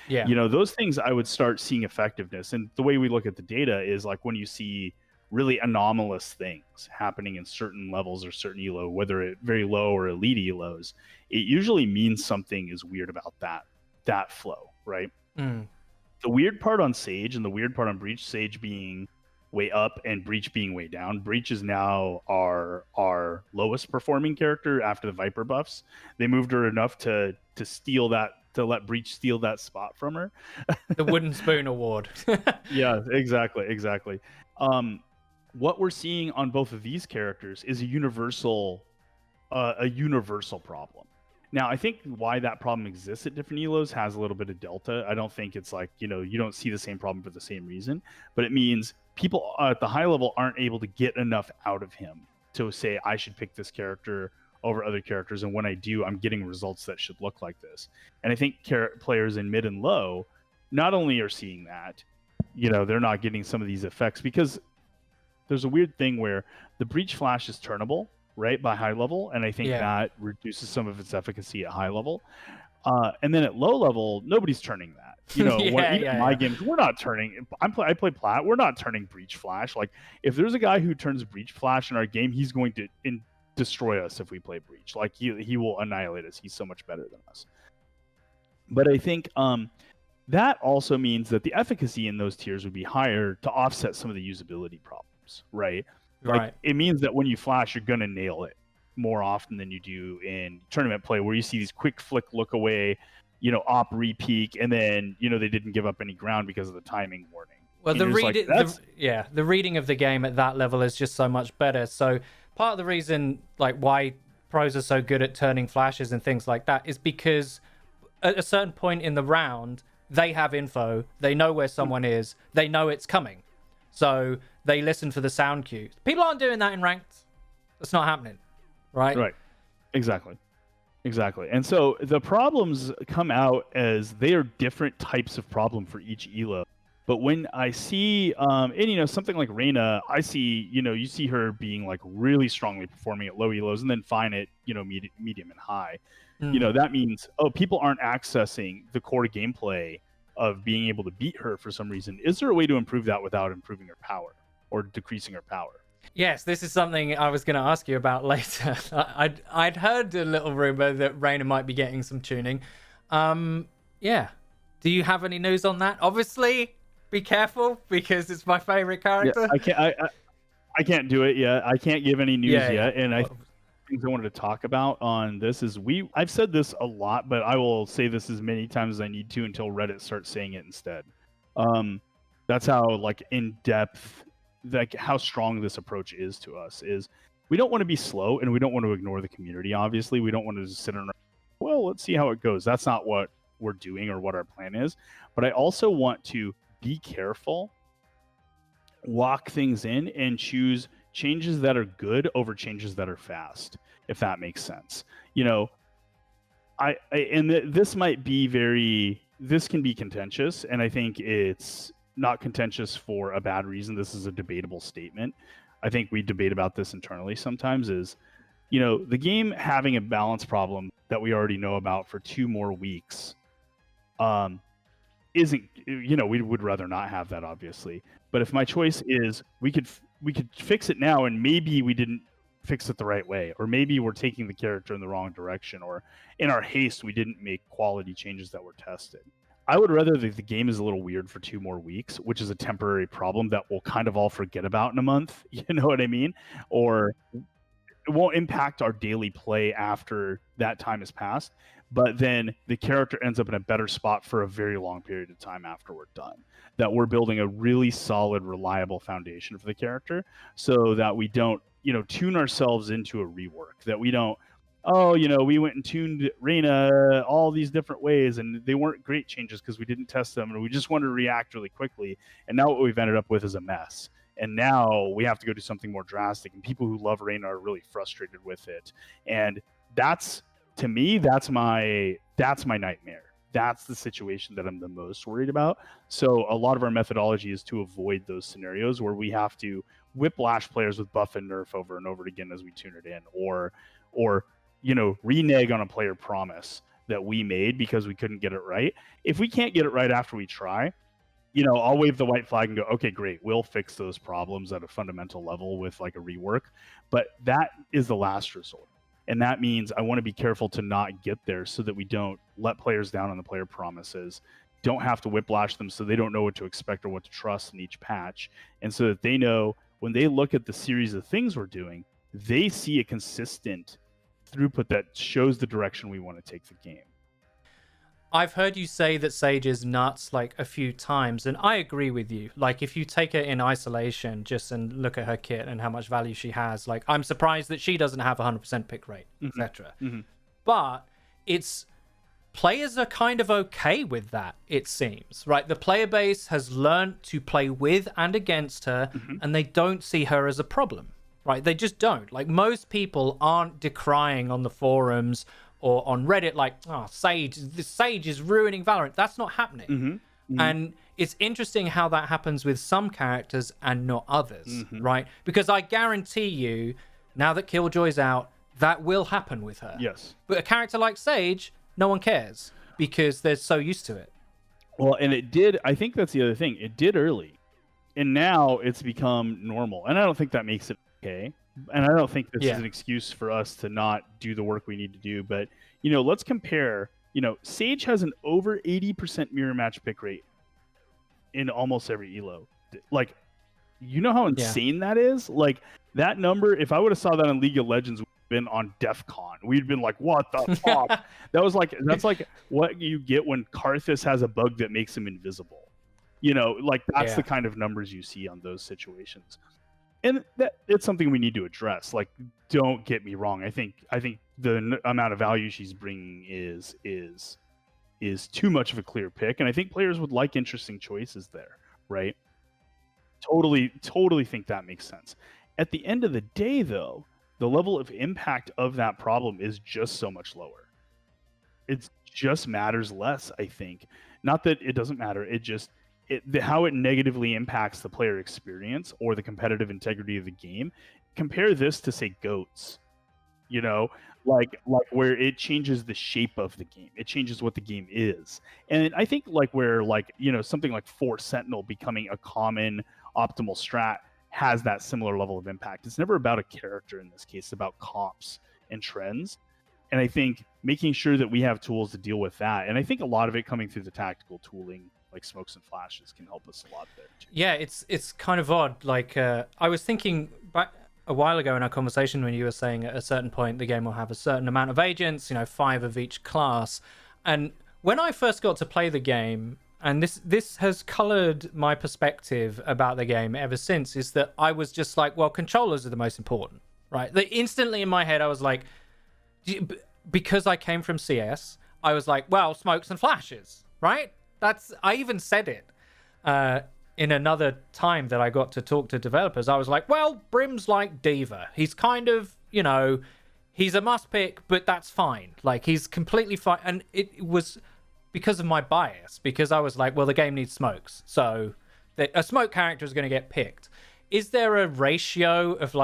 Yeah. those things I would start seeing effectiveness. And the way we look at the data is like when you see really anomalous things happening in certain levels or certain elo, whether it very low or elite elos, it usually means something is weird about that flow, right? Mm. The weird part on Sage and the weird part on Breach, Sage being way up and Breach being way down. Breach is now our lowest performing character after the Viper buffs. They moved her enough to steal that, to let Breach steal that spot from her. The Wooden Spoon Award. Yeah, exactly. What we're seeing on both of these characters is a universal problem. Now, I think why that problem exists at different elos has a little bit of delta. I don't think it's like, you don't see the same problem for the same reason, but it means people at the high level aren't able to get enough out of him to say, I should pick this character over other characters. And when I do, I'm getting results that should look like this. And I think players in mid and low not only are seeing that, they're not getting some of these effects, because there's a weird thing where the Breach flash is turnable, right, by high level, and I think that reduces some of its efficacy at high level. And then at low level, nobody's turning that. My games, we're not turning. I play Plat. We're not turning Breach flash. Like, if there's a guy who turns Breach flash in our game, he's going to destroy us if we play Breach. Like, he will annihilate us. He's so much better than us. But I think that also means that the efficacy in those tiers would be higher to offset some of the usability problems, right? Like, it means that when you flash, you're going to nail it more often than you do in tournament play, where you see these quick flick look away, op re-peak, and then, they didn't give up any ground because of the timing warning. Well, the reading of the game at that level is just so much better. So part of the reason, like, why pros are so good at turning flashes and things like that is because at a certain point in the round, they have info, they know where someone is, they know it's coming. So they listen for the sound cues. People aren't doing that in ranked. That's not happening, right? Right. Exactly. And so the problems come out as they are different types of problem for each elo. But when I see, something like Reyna, I see, you see her being like really strongly performing at low elos and then fine at, medium and high. That means, people aren't accessing the core gameplay of being able to beat her for some reason. Is there a way to improve that without improving her power or decreasing her power? Yes, this is something I was going to ask you about later. I'd heard a little rumor that Reyna might be getting some tuning. Yeah. Do you have any news on that? Obviously, be careful because it's my favorite character. Yeah, I can't do it yet. I can't give any news yet. And things I wanted to talk about on this is I've said this a lot, but I will say this as many times as I need to until Reddit starts saying it instead. That's how like in depth, like how strong this approach is to us. Is we don't want to be slow and we don't want to ignore the community. Obviously, we don't want to just sit around. Well, let's see how it goes. That's not what we're doing or what our plan is. But I also want to be careful, lock things in, and choose changes that are good over changes that are fast, if that makes sense. This might be this can be contentious, and I think it's not contentious for a bad reason. This is a debatable statement. I think we debate about this internally sometimes is, the game having a balance problem that we already know about for 2 more weeks isn't, we would rather not have that, obviously. But if my choice is we could fix it now, and maybe we didn't fix it the right way, or maybe we're taking the character in the wrong direction, or in our haste we didn't make quality changes that were tested. I would rather that the game is a little weird for 2 more weeks, which is a temporary problem that we'll kind of all forget about in a month. You know what I mean? Or it won't impact our daily play after that time has passed, but then the character ends up in a better spot for a very long period of time after we're done. That we're building a really solid, reliable foundation for the character so that we don't, tune ourselves into a rework. That we don't, we went and tuned Reyna all these different ways and they weren't great changes because we didn't test them and we just wanted to react really quickly. And now what we've ended up with is a mess. And now we have to go do something more drastic. And people who love Reyna are really frustrated with it. And that's To me, that's my nightmare. That's the situation that I'm the most worried about. So a lot of our methodology is to avoid those scenarios where we have to whiplash players with buff and nerf over and over again as we tune it in, or renege on a player promise that we made because we couldn't get it right. If we can't get it right after we try, I'll wave the white flag and go, okay, great, we'll fix those problems at a fundamental level with like a rework. But that is the last resort. And that means I want to be careful to not get there so that we don't let players down on the player promises, don't have to whiplash them so they don't know what to expect or what to trust in each patch. And so that they know when they look at the series of things we're doing, they see a consistent throughput that shows the direction we want to take the game. I've heard you say that Sage is nuts like a few times, and I agree with you. Like, if you take her in isolation just and look at her kit and how much value she has, like, I'm surprised that she doesn't have 100% pick rate, etc. But it's players are kind of okay with that, it seems, right? The player base has learned to play with and against her, and they don't see her as a problem, right? They just don't. Like, most people aren't decrying on the forums or on Reddit, like, oh, Sage is ruining Valorant. That's not happening. And it's interesting how that happens with some characters and not others, right? Because I guarantee you, now that Killjoy's out, that will happen with her. Yes. But a character like Sage, no one cares because they're so used to it. Well, and it did, I think that's the other thing. It did early. And now it's become normal. And I don't think that makes it okay. And I don't think this is an excuse for us to not do the work we need to do. But, let's compare. Sage has an over 80% mirror match pick rate in almost every elo. Like, how insane that is? Like, that number, if I would have saw that in League of Legends, we'd been on DEF CON. We'd been like, what the fuck? That's like what you get when Karthus has a bug that makes him invisible. That's the kind of numbers you see on those situations. And that it's something we need to address. Like, don't get me wrong. I think the amount of value she's bringing is too much of a clear pick, and I think players would like interesting choices there, right? Totally think that makes sense. At the end of the day, though, the level of impact of that problem is just so much lower. It just matters less, I think. Not that it doesn't matter. How it negatively impacts the player experience or the competitive integrity of the game. Compare this to, say, GOATs, like where it changes the shape of the game. It changes what the game is. And I think where something like Force Sentinel becoming a common optimal strat has that similar level of impact. It's never about a character in this case. It's about comps and trends. And I think making sure that we have tools to deal with that. And I think a lot of it coming through the tactical tooling, like smokes and flashes, can help us a lot there too. Yeah, it's kind of odd. Like, I was thinking back a while ago in our conversation when you were saying at a certain point the game will have a certain amount of agents, 5 of each class. And when I first got to play the game, and this has colored my perspective about the game ever since, is that I was just like, well, controllers are the most important, right? Instantly in my head, I was like, because I came from CS, I was like, well, smokes and flashes, right? I even said it in another time that I got to talk to developers. I was like, well, Brim's like Diva. He's kind of, he's a must pick, but that's fine. Like, he's completely fine. And it was because of my bias, because I was like, well, the game needs smokes. So a smoke character is going to get picked. Is there a ratio of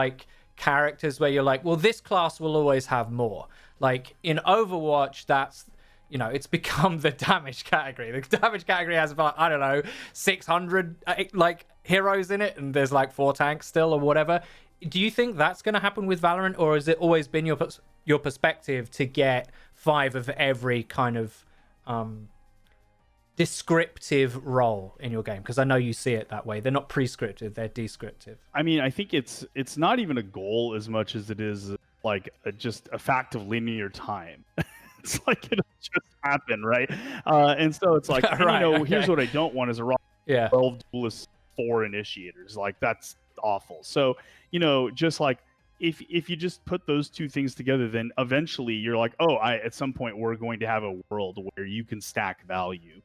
characters where you're like, well, this class will always have more? Like in Overwatch, that's, it's become the damage category. The damage category has about, I don't know, 600 heroes in it, and there's 4 tanks still or whatever. Do you think that's going to happen with Valorant, or has it always been your perspective to get 5 of every kind of descriptive role in your game? Because I know you see it that way. They're not prescriptive, they're descriptive. I mean, I think it's not even a goal as much as it is just a fact of linear time. It's it'll just happen, right? And so it's right, here's what I don't want is a raw 12 duelists, 4 initiators. That's awful. So, just if you just put those two things together, then eventually you're like, at some point we're going to have a world where you can stack value.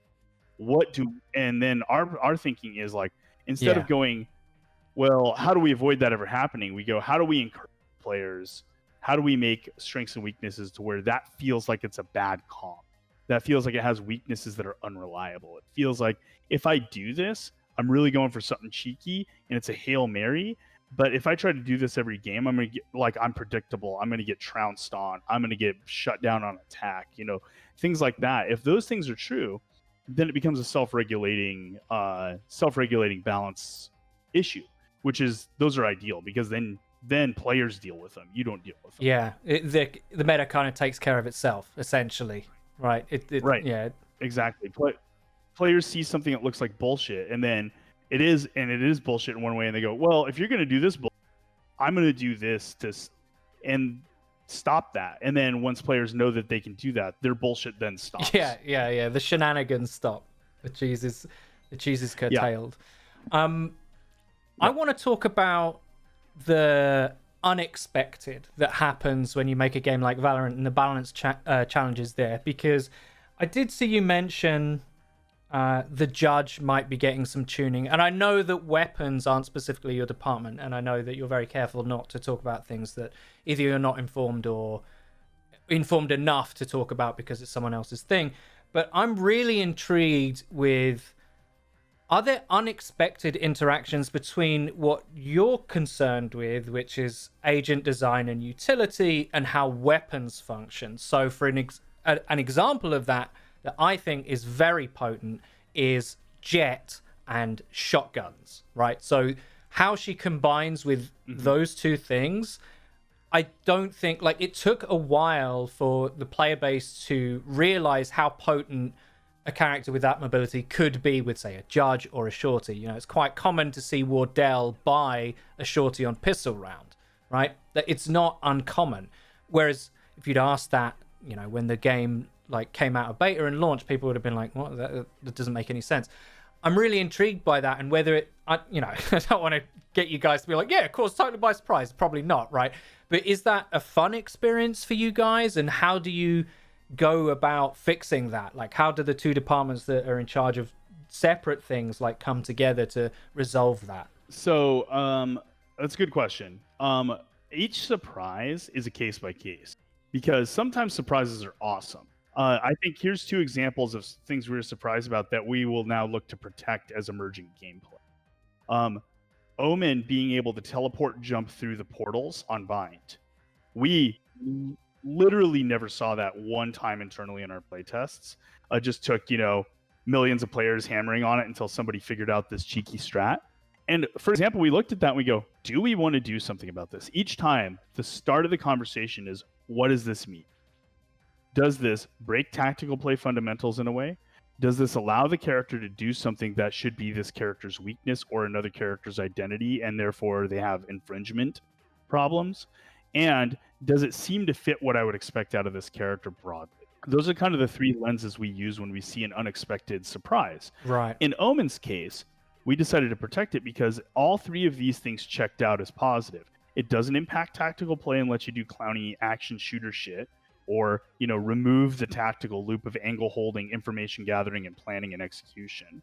And then our thinking is instead of going, well, how do we avoid that ever happening? We go, how do we encourage players how do we make strengths and weaknesses to where that feels like it's a bad comp? That feels like it has weaknesses that are unreliable. It feels like if I do this, I'm really going for something cheeky and it's a Hail Mary. But if I try to do this every game, I'm going to get like I'm predictable. I'm going to get trounced on. I'm going to get shut down on attack, things like that. If those things are true, then it becomes a self-regulating balance issue, which is those are ideal because then players deal with them. You don't deal with them. Yeah, the meta kind of takes care of itself essentially, right? Right. Yeah, exactly. Players see something that looks like bullshit, and then it is bullshit in one way, and they go, well, if you're going to do this I'm going to do this and stop that. And then once players know that they can do that, their bullshit then stops. Yeah. The shenanigans stop. The cheese is curtailed. I want to talk about the unexpected that happens when you make a game like Valorant and the balance challenges there, because I did see you mention the judge might be getting some tuning, and I know that weapons aren't specifically your department, and I know that you're very careful not to talk about things that either you're not informed or informed enough to talk about because it's someone else's thing. But I'm really intrigued with, are there unexpected interactions between what you're concerned with, which is agent design and utility, and how weapons function? So for an example of that I think is very potent is Jet and shotguns, right? So how she combines with those two things, I don't think, like, it took a while for the player base to realize how potent a character with that mobility could be with, say, a judge or a shorty. It's quite common to see Wardell buy a shorty on pistol round, right? That it's not uncommon. Whereas if you'd asked that, when the game came out of beta and launched, people would have been like, what? That doesn't make any sense. I'm really intrigued by that, and whether I don't want to get you guys to be like, yeah, of course, totally by surprise. Probably not, right? But is that a fun experience for you guys, and how do you go about fixing that? Like, how do the two departments that are in charge of separate things come together to resolve that? So that's a good question. Each surprise is a case by case, because sometimes surprises are awesome. I think here's two examples of things we were surprised about that we will now look to protect as emerging gameplay. Omen being able to teleport jump through the portals on Bind. We literally never saw that one time internally in our playtests. It just took, millions of players hammering on it until somebody figured out this cheeky strat. And for example, we looked at that and we go, do we want to do something about this? Each time, the start of the conversation is, what does this mean? Does this break tactical play fundamentals in a way? Does this allow the character to do something that should be this character's weakness or another character's identity, and therefore they have infringement problems? And does it seem to fit what I would expect out of this character broadly? Those are kind of the three lenses we use when we see an unexpected surprise. Right. In Omen's case, we decided to protect it because all three of these things checked out as positive. It doesn't impact tactical play and let you do clowny action shooter shit, or remove the tactical loop of angle holding, information gathering, and planning and execution.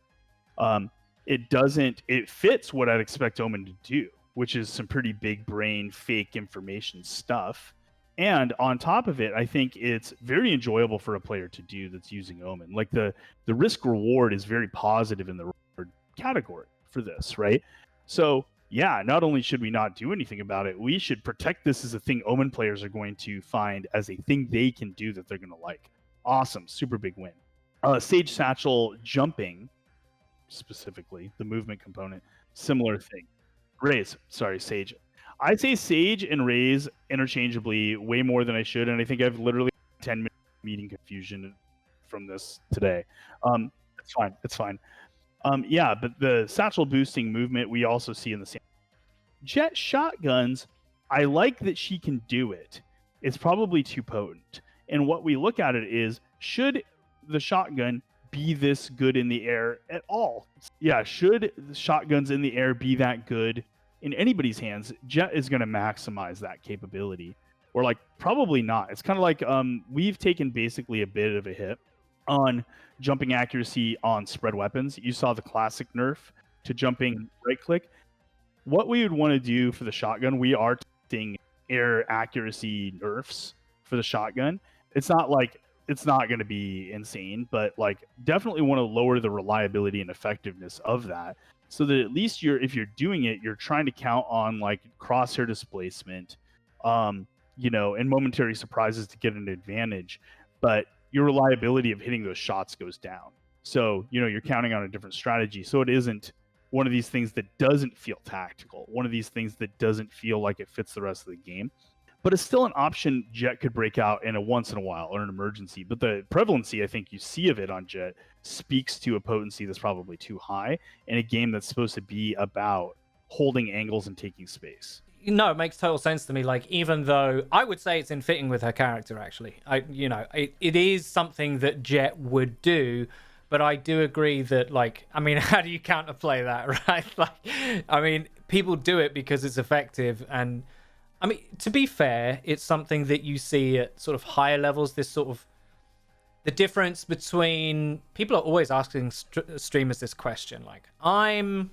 It fits what I'd expect Omen to do, which is some pretty big brain fake information stuff. And on top of it, I think it's very enjoyable for a player to do that's using Omen. Like the risk reward is very positive in the reward category for this, right? So yeah, not only should we not do anything about it, we should protect this as a thing Omen players are going to find as a thing they can do that they're going to like. Awesome, super big win. Sage Satchel jumping, specifically, the movement component, similar thing. Sage. I say Sage and Raze interchangeably way more than I should, and I think I've literally 10 minutes meeting confusion from this today. It's fine. Yeah, but the satchel boosting movement we also see in the same. Jet shotguns, I like that she can do it. It's probably too potent. And what we look at it is, should the shotgun be this good in the air at all? Yeah, should the shotguns in the air be that good in anybody's hands? Jet is going to maximize that capability. Or probably not. It's kind of like we've taken basically a bit of a hit on jumping accuracy on spread weapons. You saw the classic nerf to jumping right click. What we would want to do for the shotgun, we are testing air accuracy nerfs for the shotgun. It's not like it's not going to be insane, but like definitely want to lower the reliability and effectiveness of that, so that at least if you're doing it, you're trying to count on like crosshair displacement, and momentary surprises to get an advantage, but your reliability of hitting those shots goes down. So you're counting on a different strategy, so it isn't one of these things that doesn't feel tactical, one of these things that doesn't feel like it fits the rest of the game. But it's still an option Jet could break out in a once in a while or an emergency. But the prevalency I think you see of it on Jet speaks to a potency that's probably too high in a game that's supposed to be about holding angles and taking space. No, it makes total sense to me. Like, even though I would say it's in fitting with her character, actually, it is something that Jet would do. But I do agree that, like, I mean, how do you counterplay that, right? Like, I mean, people do it because it's effective. And, I mean, to be fair, it's something that you see at sort of higher levels, this sort of, the difference between, people are always asking streamers this question, like, I'm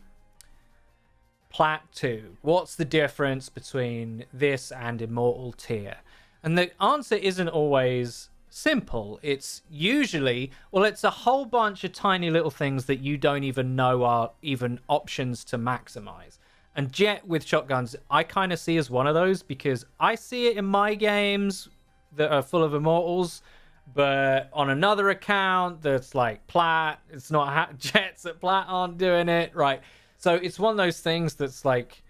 Plat 2. What's the difference between this and Immortal tier? And the answer isn't always simple. It's usually, well, it's a whole bunch of tiny little things that you don't even know are even options to maximize. And Jet with shotguns, I kind of see as one of those, because I see it in my games that are full of Immortals, but on another account that's like Plat, it's not Jets at Plat aren't doing it, right? So it's one of those things that's like,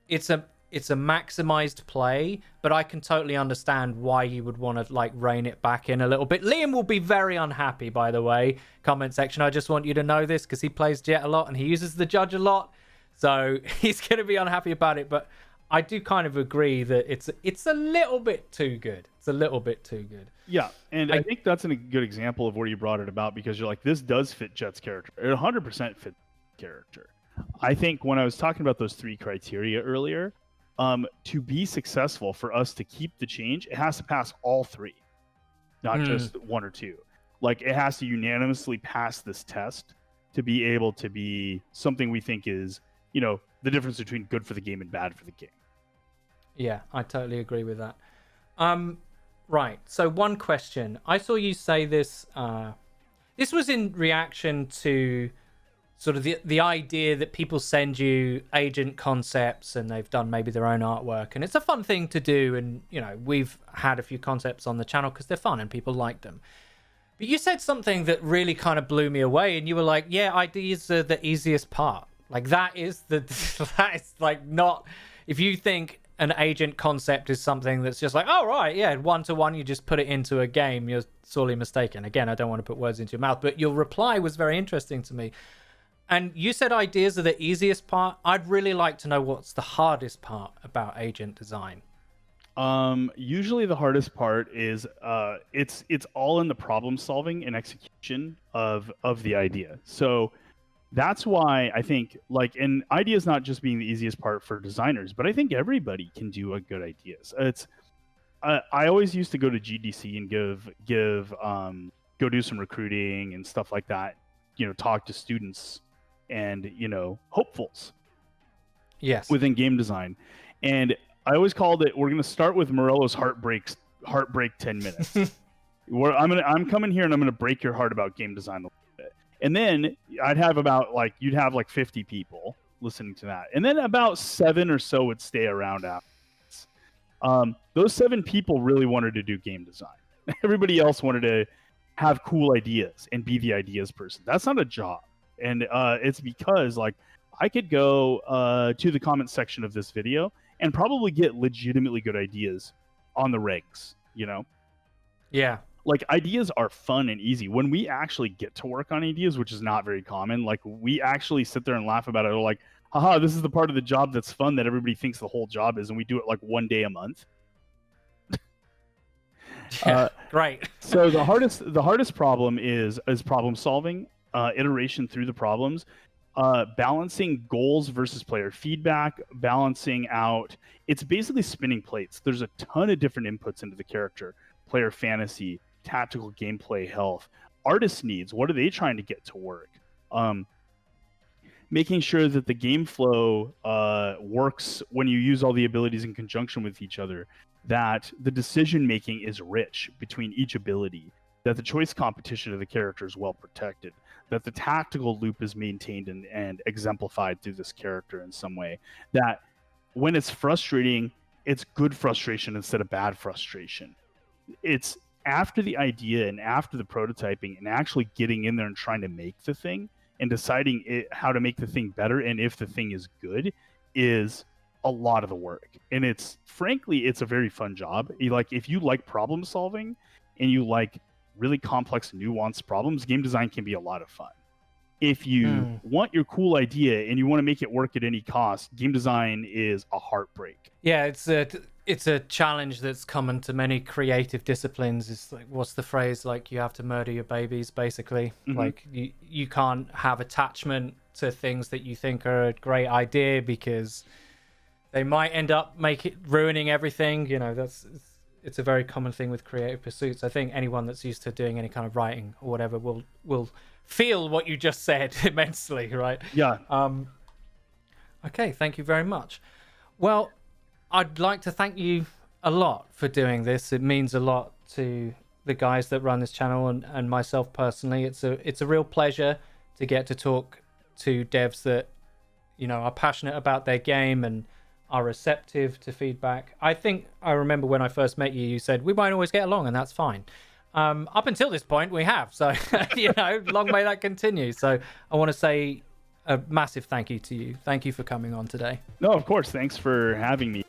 it's a maximized play, but I can totally understand why you would want to like rein it back in a little bit. Liam will be very unhappy, by the way. Comment section, I just want you to know this, because he plays Jet a lot and he uses the Judge a lot, so he's going to be unhappy about it. But I do kind of agree that it's a little bit too good. It's a little bit too good. Yeah, and I think that's a good example of where you brought it about, because you're like, this does fit Jet's character. It 100% fits character. I think when I was talking about those 3 criteria earlier, to be successful for us to keep the change, it has to pass all 3, not just 1 or 2. Like, it has to unanimously pass this test to be able to be something we think is, the difference between good for the game and bad for the game. Yeah, I totally agree with that. Right. So one question. I saw you say this. This was in reaction to sort of the idea that people send you agent concepts and they've done maybe their own artwork, and it's a fun thing to do. And, we've had a few concepts on the channel because they're fun and people like them. But you said something that really kind of blew me away, and you were like, yeah, ideas are the easiest part. Like, that is that is like not, if you think an agent concept is something that's just like, oh, right, yeah, 1-to-1, you just put it into a game, you're sorely mistaken. Again, I don't want to put words into your mouth, but your reply was very interesting to me. And you said ideas are the easiest part. I'd really like to know what's the hardest part about agent design. Usually the hardest part is it's all in the problem solving and execution of the idea. So that's why I think, like, and ideas not just being the easiest part for designers, but I think everybody can do a good ideas. It's I always used to go to GDC and go do some recruiting and stuff like that. Talk to students and hopefuls. Yes. Within game design, and I always called it, we're going to start with Morello's heartbreak 10 minutes. I'm coming here and I'm going to break your heart about game design a little bit. And then I'd have you'd have like 50 people listening to that. And then about 7 or so would stay around after. Those 7 people really wanted to do game design. Everybody else wanted to have cool ideas and be the ideas person. That's not a job. And it's because, like, I could go to the comment section of this video and probably get legitimately good ideas on the regs, Yeah. Like, ideas are fun and easy. When we actually get to work on ideas, which is not very common, like, we actually sit there and laugh about it. We're like, haha, this is the part of the job that's fun that everybody thinks the whole job is, and we do it like 1 day a month. Yeah, great. So the hardest problem is problem solving, iteration through the problems. Balancing goals versus player feedback, balancing out. It's basically spinning plates. There's a ton of different inputs into the character. Player fantasy, tactical gameplay health, artist needs. What are they trying to get to work? making sure that the game flow works when you use all the abilities in conjunction with each other, that the decision making is rich between each ability, that the choice competition of the character is well protected, that the tactical loop is maintained and exemplified through this character in some way, that when it's frustrating, it's good frustration instead of bad frustration. It's after the idea and after the prototyping and actually getting in there and trying to make the thing and deciding how to make the thing better and if the thing is good is a lot of the work. And it's frankly, it's a very fun job. If you like problem solving and you like really complex, nuanced problems, game design can be a lot of fun. If you want your cool idea and you want to make it work at any cost, game design is a heartbreak. Yeah, it's a challenge that's common to many creative disciplines. It's like, what's the phrase? Like, you have to murder your babies, basically. Mm-hmm. Like, you can't have attachment to things that you think are a great idea because they might end up ruining everything. You know, it's a very common thing with creative pursuits. I think anyone that's used to doing any kind of writing or whatever will feel what you just said immensely, right? Yeah. Okay, thank you very much. Well, I'd like to thank you a lot for doing this. It means a lot to the guys that run this channel and myself personally. It's a real pleasure to get to talk to devs that, you know, are passionate about their game and are receptive to feedback. I think I remember when I first met you, you said we won't always get along, and that's fine. Up until this point, we have. So, you know, long may that continue. So I want to say a massive thank you to you. Thank you for coming on today. No, of course. Thanks for having me.